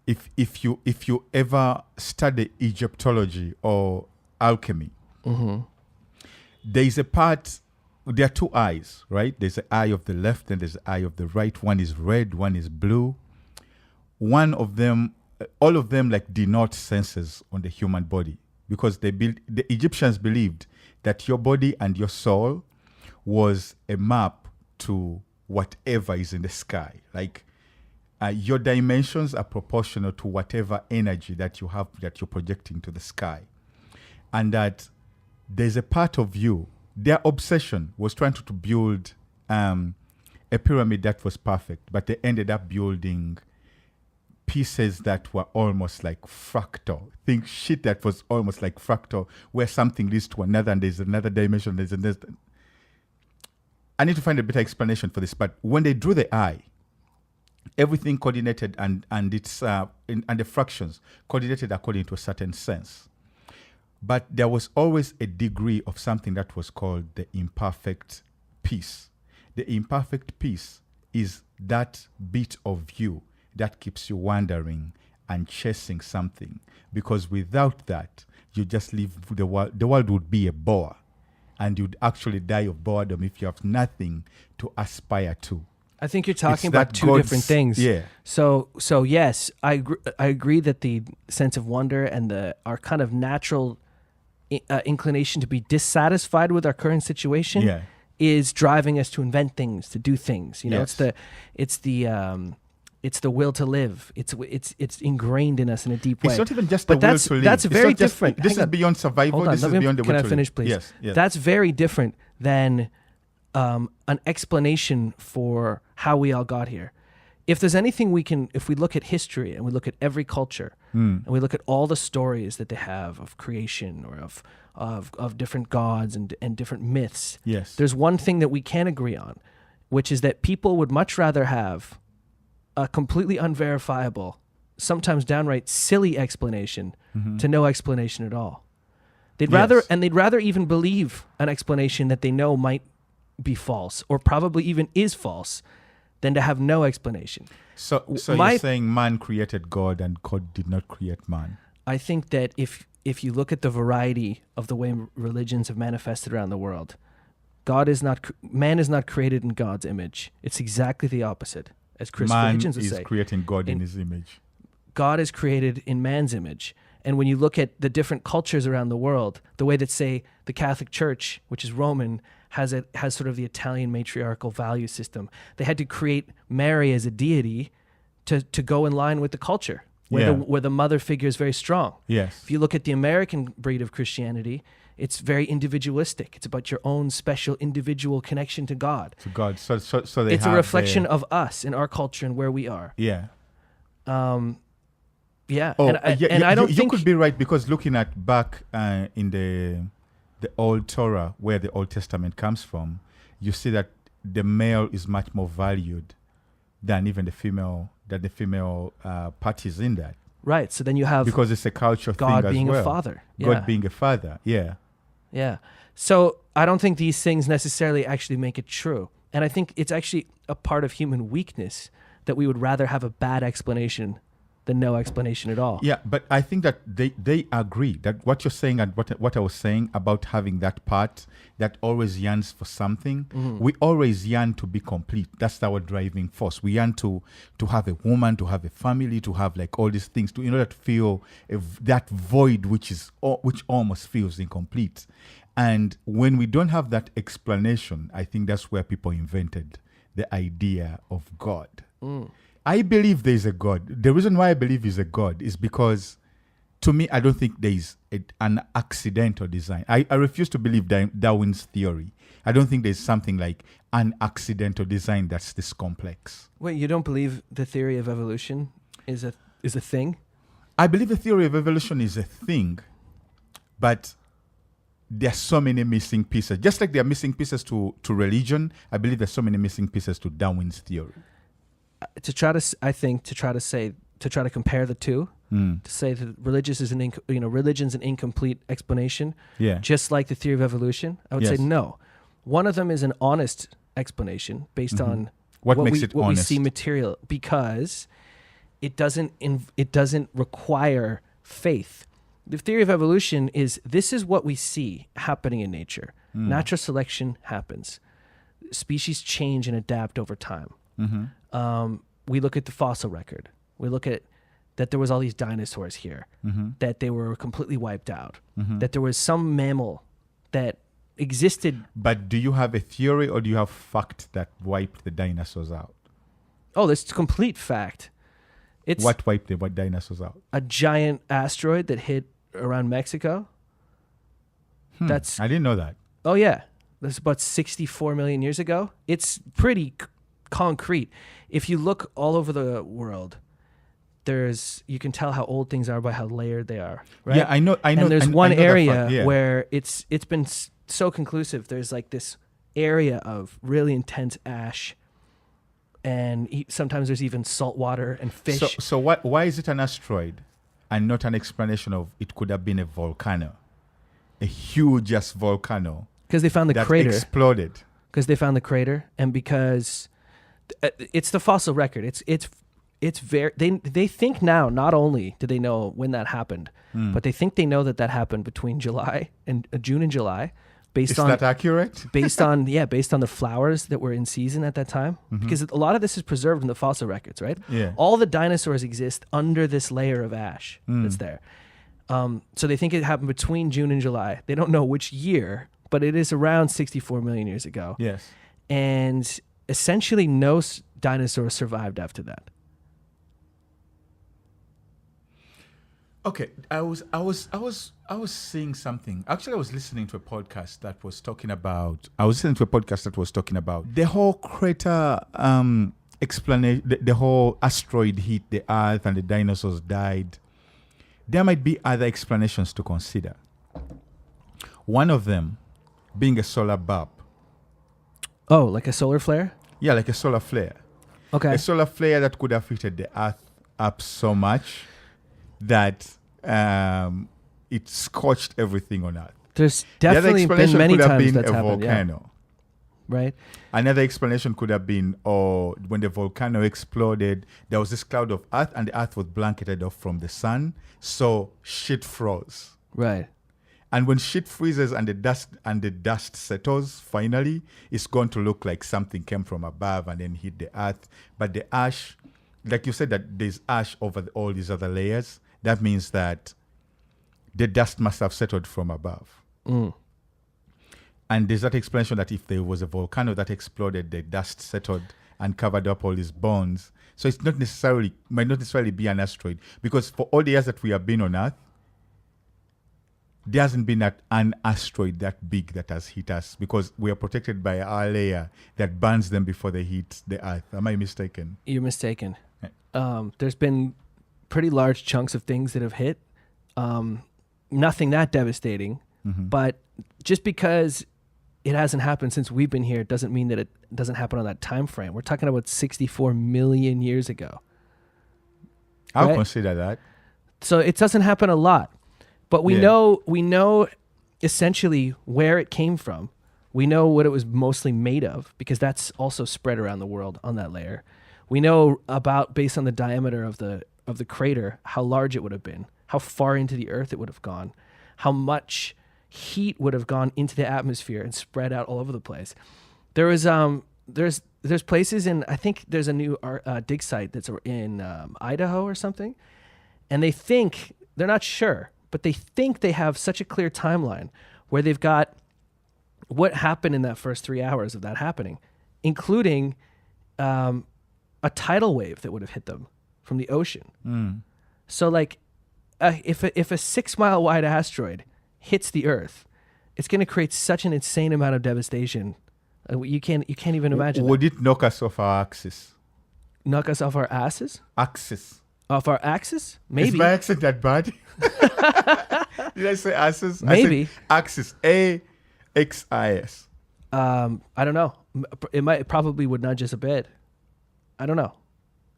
if you ever study Egyptology or alchemy, there is a part there are two eyes, right? There's the eye of the left and there's the eye of the right. One is red, one is blue. One of them, all of them like denote senses on the human body, because the Egyptians believed that your body and your soul was a map to whatever is in the sky. Like your dimensions are proportional to whatever energy that you have, that you're projecting to the sky. And that there's a part of you, their obsession was trying to build a pyramid that was perfect, but they ended up building pieces that were almost like fractal. Think shit that was almost like fractal, where something leads to another and there's another dimension, there's another. I need to find a better explanation for this, but when they drew the eye, everything coordinated and it's and the fractions coordinated according to a certain sense. But there was always a degree of something that was called the imperfect piece. The imperfect piece is that bit of you that keeps you wandering and chasing something. Because without that, you just leave the world. The world would be a bore. And you'd actually die of boredom if you have nothing to aspire to. I think you're talking about two different things. Yeah. So yes, I agree that the sense of wonder and our kind of natural inclination to be dissatisfied with our current situation is driving us to invent things, to do things. You know, it's the will to live. It's ingrained in us in a deep way. It's not even just the will to live. That's very different. This is beyond survival. This is beyond the will to live. Can I finish, please? Yes. That's very different than an explanation for how we all got here. If there's anything if we look at history and we look at every culture and we look at all the stories that they have of creation or of different gods and different myths, there's one thing that we can agree on, which is that people would much rather have a completely unverifiable, sometimes downright silly explanation to no explanation at all. They'd rather even believe an explanation that they know might be false or probably even is false than to have no explanation. So you're saying man created God and God did not create man? I think that if you look at the variety of the way religions have manifested around the world, man is not created in God's image. It's exactly the opposite, as Christians would say. Man is creating God in his image. God is created in man's image. And when you look at the different cultures around the world, the way that, say, the Catholic Church, which is Roman, has sort of the Italian matriarchal value system. They had to create Mary as a deity to go in line with the culture, where the mother figure is very strong. Yes. If you look at the American breed of Christianity, it's very individualistic. It's about your own special individual connection to God. To God. So it's a reflection of us in our culture and where we are. Yeah. Yeah. Oh, and I don't think you could be right, because looking at back in the Old Torah, where the Old Testament comes from, you see that the male is much more valued than even the female parties in that. Right. So then you have, because it's a culture God thing being as well. a father. God being a father. Yeah. Yeah. So I don't think these things necessarily actually make it true. And I think it's actually a part of human weakness that we would rather have a bad explanation than no explanation at all. Yeah, but I think that they agree that what you're saying and what I was saying about having that part that always yearns for something, we always yearn to be complete. That's our driving force. We yearn to have a woman, to have a family, to have like all these things, in order to feel that void which almost feels incomplete. And when we don't have that explanation, I think that's where people invented the idea of God. I believe there is a God. The reason why I believe he's a God is because, to me, I don't think there is an accidental design. I refuse to believe Darwin's theory. I don't think there's something like an accidental design that's this complex. Wait, you don't believe the theory of evolution is a thing? I believe the theory of evolution is a thing, but there are so many missing pieces. Just like there are missing pieces to religion, I believe there's so many missing pieces to Darwin's theory. To try to compare the two, to say that religion's an incomplete explanation, just like the theory of evolution, I would say no. One of them is an honest explanation based on what we see material, because it doesn't require faith. The theory of evolution is, this is what we see happening in nature. Natural selection happens. Species change and adapt over time. We look at the fossil record. We look at that there was all these dinosaurs here, that they were completely wiped out, that there was some mammal that existed. But do you have a theory or do you have fact that wiped the dinosaurs out? Oh, this is complete fact. It's What wiped the dinosaurs out? a giant asteroid that hit around Mexico. That's I didn't know that. Oh yeah, that's about 64 million years ago. It's pretty concrete. If you look all over the world, you can tell how old things are by how layered they are. Right? Yeah, I know. And there's I one know that area fact, yeah. where it's been so conclusive. There's like this area of really intense ash, and sometimes there's even salt water and fish. So why is it an asteroid and not an explanation of it could have been a volcano, a huge ass volcano Because they found the that crater. exploded? Because they found the crater, and because it's the fossil record. It's very. They think now. Not only do they know when that happened, but they think they know that happened between July and June and July, based Is on that accurate? based on the flowers that were in season at that time. Because a lot of this is preserved in the fossil records, right? Yeah. All the dinosaurs exist under this layer of ash that's there. So they think it happened between June and July. They don't know which year, but it is around 64 million years ago. Yes. And essentially no dinosaurs survived after that. Okay, I was seeing something. Actually, I was listening to a podcast that was talking about. The whole crater explanation. The whole asteroid hit the Earth and the dinosaurs died. There might be other explanations to consider. One of them being a solar burp. Oh, like a solar flare? Yeah, like a solar flare. Okay. A solar flare that could have heated the Earth up so much that it scorched everything on Earth. There's The other definitely been explanation many could have times been that's a happened. Yeah. volcano. Right? Another explanation could have been, when the volcano exploded, there was this cloud of earth, and the earth was blanketed off from the sun, so shit froze. Right. And when shit freezes and the dust settles, finally, it's going to look like something came from above and then hit the earth. But the ash, like you said, that there's ash over all these other layers. That means that the dust must have settled from above. And there's that explanation that if there was a volcano that exploded, the dust settled and covered up all these bones. So it's might not necessarily be an asteroid, because for all the years that we have been on Earth, there hasn't been an asteroid that big that has hit us, because we are protected by our layer that burns them before they hit the Earth. Am I mistaken? You're mistaken. There's been pretty large chunks of things that have hit. Nothing that devastating, but just because it hasn't happened since we've been here doesn't mean that it doesn't happen on that time frame. We're talking about 64 million years ago. I'll Right? consider that. So it doesn't happen a lot, but we know essentially where it came from. We know what it was mostly made of, because that's also spread around the world on that layer. We know about, based on the diameter of the crater, how large it would have been, how far into the earth it would have gone, how much heat would have gone into the atmosphere and spread out all over the place. There's places in, I think there's a new dig site that's in Idaho or something, and they're not sure, but they think they have such a clear timeline where they've got what happened in that first 3 hours of that happening, including a tidal wave that would have hit them from the ocean. So like if a 6 mile wide asteroid hits the earth, it's going to create such an insane amount of devastation. You can't even imagine. Would it knock us off our axis? Knock us off our asses? Axis. Off our axis? Maybe. Is my accent that bad? Did I say asses? Maybe. I said axis. A-X-I-S. I don't know. It probably would nudge us a bit. I don't know.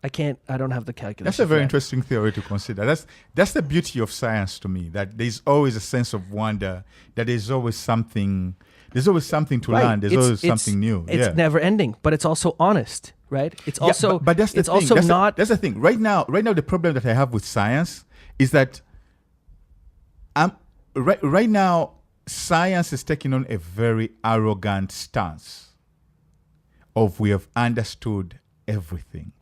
I don't have the calculation. That's a very interesting theory to consider. That's the beauty of science to me, that there's always a sense of wonder, that there's always something to learn. There's always something new. It's never ending, but it's also honest, right? It's also, but that's the it's thing. also not. That's the thing. Right now, the problem that I have with science is that right now, science is taking on a very arrogant stance of we have understood everything.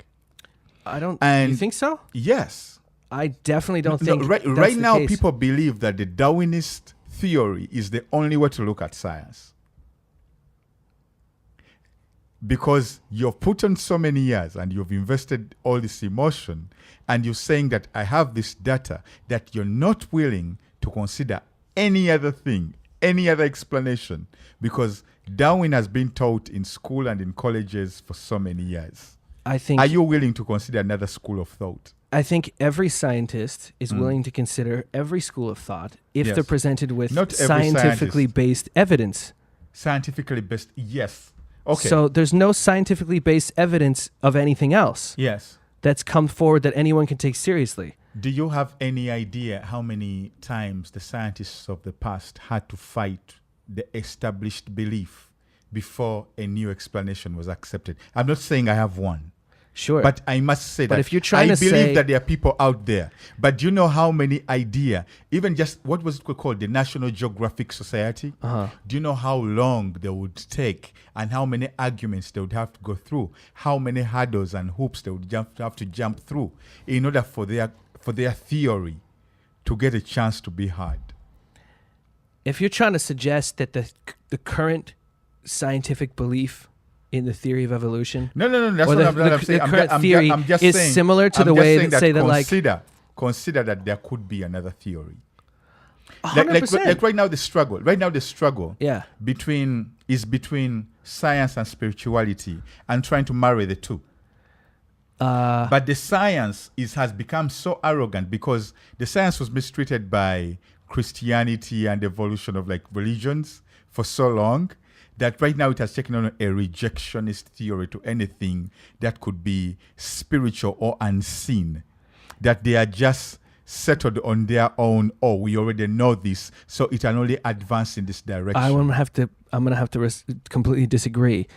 You think so? Yes. I definitely don't think right that's the now case. people believe that the Darwinist theory is the only way to look at science. Because you've put on so many years and you've invested all this emotion, and you're saying that I have this data, that you're not willing to consider any other thing, any other explanation, because Darwin has been taught in school and in colleges for so many years. Are you willing to consider another school of thought? I think every scientist is willing to consider every school of thought if they're presented with scientifically based evidence. Scientifically based, yes. Okay. So there's no scientifically based evidence of anything else. Yes. That's come forward that anyone can take seriously. Do you have any idea how many times the scientists of the past had to fight the established belief before a new explanation was accepted? I'm not saying I have one. Sure. But I must say that if you're trying I to believe say that there are people out there. But do you know how many ideas, even just what was it called, the National Geographic Society? Do you know how long they would take and how many arguments they would have to go through, how many hurdles and hoops they would have to jump through in order for their theory to get a chance to be heard? If you're trying to suggest that the current scientific belief in the theory of evolution, no, that's what I'm saying. The current theory is similar to the way that say that consider that there could be another theory. 100%. Like right now the struggle between science and spirituality and trying to marry the two. But the science has become so arrogant because the science was mistreated by Christianity and evolution of like religions for so long that right now it has taken on a rejectionist theory to anything that could be spiritual or unseen, that they are just settled on their own. Oh, we already know this, so it can only advance in this direction. I'm gonna have to completely disagree.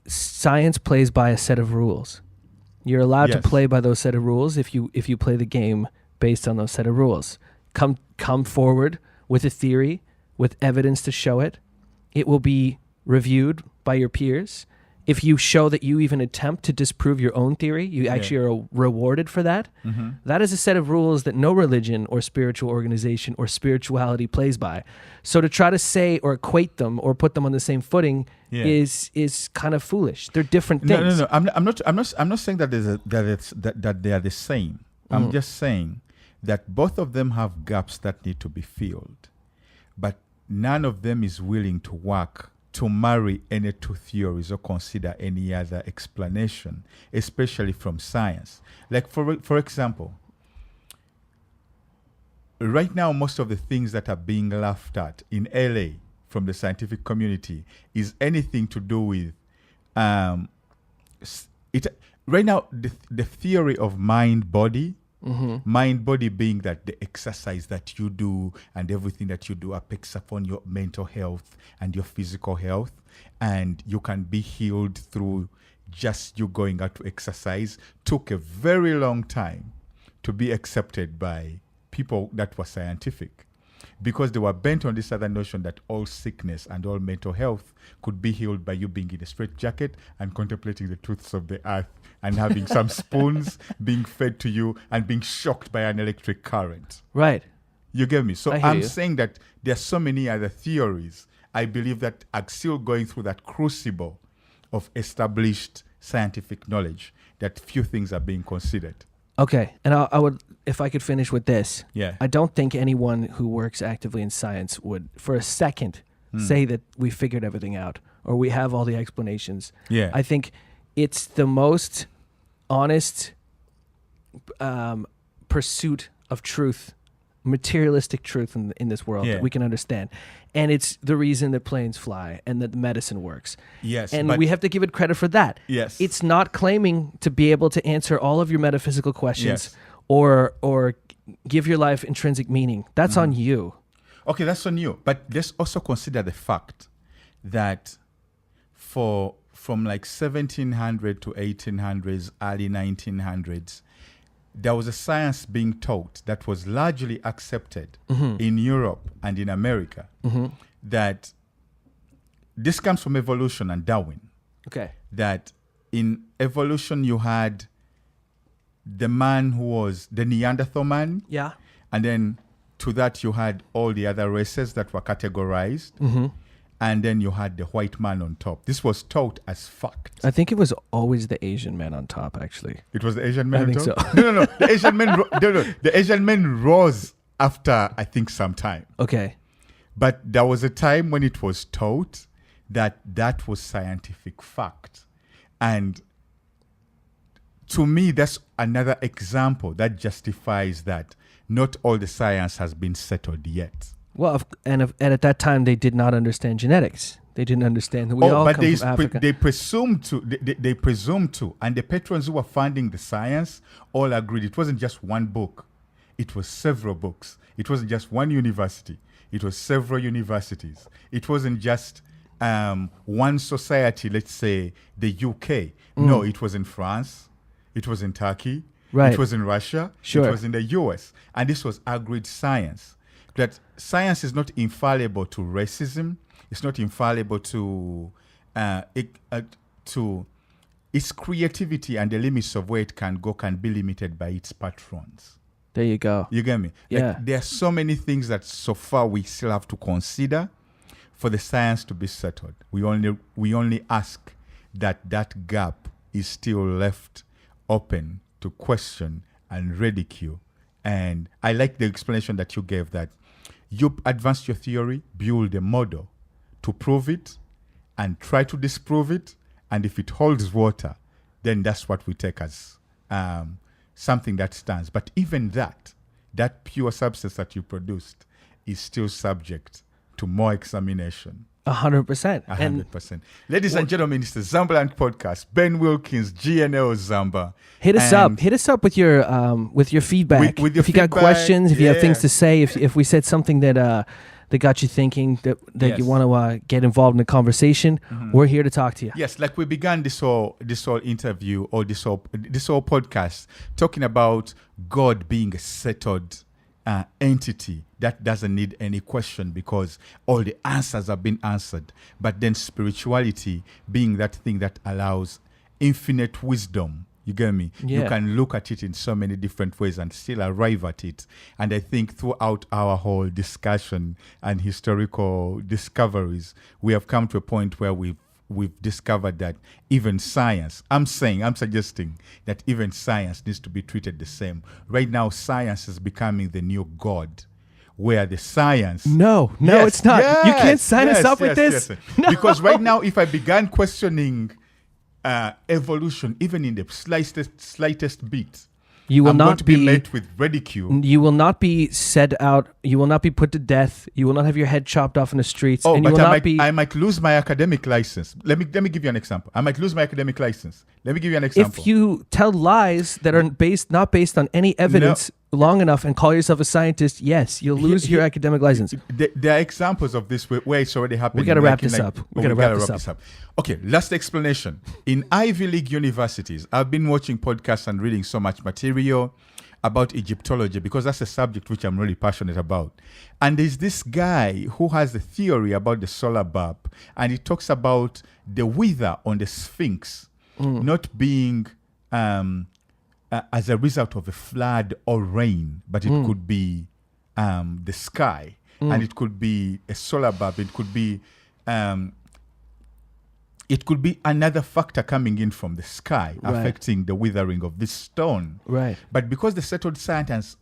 Science plays by a set of rules. You're allowed to play by those set of rules if you play the game based on those set of rules. Come forward with a theory, with evidence to show it. It will be reviewed by your peers. If you show that you even attempt to disprove your own theory, you actually are rewarded for that. That is a set of rules that no religion or spiritual organization or spirituality plays by. So to try to say or equate them or put them on the same footing is kind of foolish. They're different things. No. I'm not saying that that they are the same. I'm just saying that both of them have gaps that need to be filled, but none of them is willing to work to marry any two theories or consider any other explanation, especially from science. Like for example, right now most of the things that are being laughed at in LA from the scientific community is anything to do with right now the theory of mind-body. Mind-body being that the exercise that you do and everything that you do affects upon your mental health and your physical health, and you can be healed through just you going out to exercise, took a very long time to be accepted by people that were scientific, because they were bent on this other notion that all sickness and all mental health could be healed by you being in a straitjacket and contemplating the truths of the earth and having some spoons being fed to you and being shocked by an electric current. Right. You get me? So I'm saying that there are so many other theories, I believe, that are still going through that crucible of established scientific knowledge, that few things are being considered. Okay. And I would, if I could finish with this. Yeah. I don't think anyone who works actively in science would for a second say that we figured everything out or we have all the explanations. Yeah. I think it's the most honest pursuit of truth, materialistic truth in this world that we can understand. And it's the reason that planes fly and that medicine works. Yes. And we have to give it credit for that. Yes. It's not claiming to be able to answer all of your metaphysical questions or give your life intrinsic meaning. That's on you. Okay, that's on you. But let's also consider the fact that from like 1700 to 1800s, early 1900s, there was a science being taught that was largely accepted in Europe and in America, that this comes from evolution and Darwin. Okay. That in evolution you had the man who was the Neanderthal man. Yeah. And then to that you had all the other races that were categorized. And then you had the white man on top. This was taught as fact. I think it was always the Asian man on top, actually. It was the Asian man I on think top? so. No. The Asian man, the Asian man rose after, I think, some time. Okay. But there was a time when it was taught that that was scientific fact. And to me, that's another example that justifies that not all the science has been settled yet. Well, and at that time, they did not understand genetics. They didn't understand that we all come from Africa. They presumed to. They presumed to. And the patrons who were funding the science all agreed. It wasn't just one book. It was several books. It wasn't just one university. It was several universities. It wasn't just one society, let's say the UK. No, it was in France. It was in Turkey. Right. It was in Russia. Sure. It was in the US. And this was agreed science. That science is not infallible to racism. It's not infallible to its creativity, and the limits of where it can go can be limited by its patrons. There you go. You get me? Yeah. Like, there are so many things that so far we still have to consider for the science to be settled. We only ask that gap is still left open to question and ridicule. And I like the explanation that you gave, that you advance your theory, build a model to prove it, and try to disprove it. And if it holds water, then that's what we take as something that stands. But even that pure substance that you produced is still subject to more examination. 100%. 100%. Ladies and gentlemen, it's the Zambaland podcast. Ben Wilkins, GNL Zamba. Hit us up. Hit us up with your feedback. With your if you got feedback, questions, if you have things to say, if we said something that got you thinking, that Yes. you want to get involved in the conversation, we're here to talk to you. Yes, like we began this whole interview or this whole podcast talking about God being a settled entity that doesn't need any question because all the answers have been answered. But then spirituality being that thing that allows infinite wisdom. You get me? Yeah. You can look at it in so many different ways and still arrive at it. And I think throughout our whole discussion and historical discoveries, we have come to a point where we've discovered that even science, I'm suggesting that even science needs to be treated the same. Right now, science is becoming the new God, where the science... No, Yes, it's not. You can't sign us up with this. yes. No. Because right now, if I began questioning evolution, even in the slightest bit, You will I'm going not to be be met with ridicule. You will not be set out. You will not be put to death. You will not have your head chopped off in the streets. Oh, and you but will not be. I might lose my academic license. Let me give you an example. I might lose my academic license. Let me give you an example. If you tell lies that are not based on any evidence long enough and call yourself a scientist, yes, you'll lose your academic license. There are examples of this where it's already happening. We got to wrap this up. We got to wrap this up. Okay, last explanation. In Ivy League universities, I've been watching podcasts and reading so much material about Egyptology because that's a subject which I'm really passionate about. And there's this guy who has a theory about the solar bulb, and he talks about the wither on the Sphinx not being as a result of a flood or rain, but it could be the sky, and it could be a solar bulb. It could be another factor coming in from the sky affecting the withering of this stone. Right. But because the settled science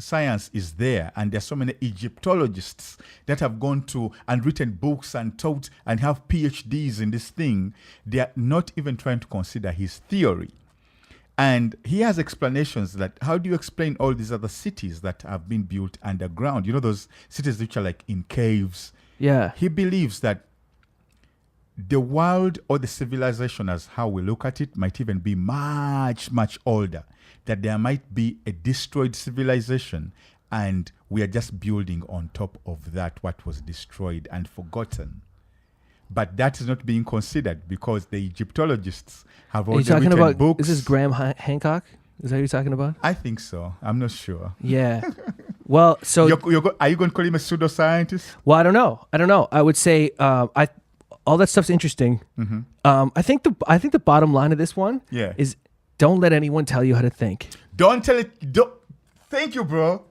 is there, and there's so many Egyptologists that have gone to and written books and taught and have PhDs in this thing, they are not even trying to consider his theory. And he has explanations that how do you explain all these other cities that have been built underground? You know, those cities which are like in caves. Yeah. He believes that the world or the civilization, as how we look at it, might even be much, much older. That there might be a destroyed civilization and we are just building on top of that what was destroyed and forgotten. But that is not being considered because the Egyptologists have Are you already talking written about books. Is this Graham Hancock? Is that what you're talking about? I think so. I'm not sure. Yeah. Well, so Are you going to call him a pseudoscientist? well, I don't know. I would say all that stuff's interesting. I think the bottom line of this one Yeah. is don't let anyone tell you how to think. Thank you, bro.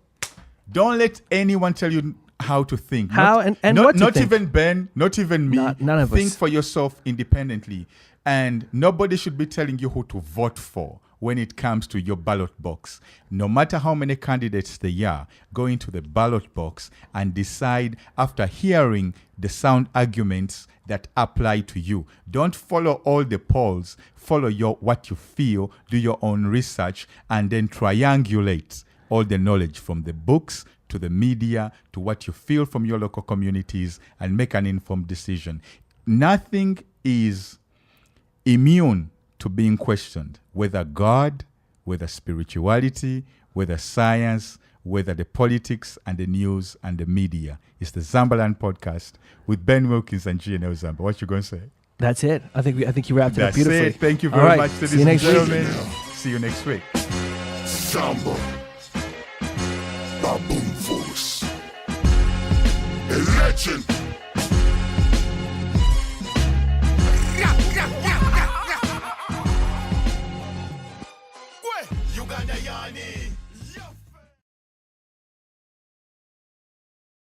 Don't let anyone tell you how to think. How and what to not think. even Ben, not even me. None of think us. for yourself independently. And nobody should be telling you who to vote for when it comes to your ballot box. No matter how many candidates there are, go into the ballot box and decide after hearing the sound arguments that apply to you. Don't follow all the polls. Follow what you feel, do your own research, and then triangulate all the knowledge from the books to the media to what you feel from your local communities and make an informed decision. Nothing is immune to being questioned, whether God, whether spirituality, whether science, whether the politics and the news and the media. It's the Zambaland podcast with Ben Wilkins and GNL Zamba. What you going to say? That's it. I think you wrapped it up beautifully. That's it. Thank you All very right. much, See you ladies and next week. gentlemen. See you next week. Zamba. BABOON.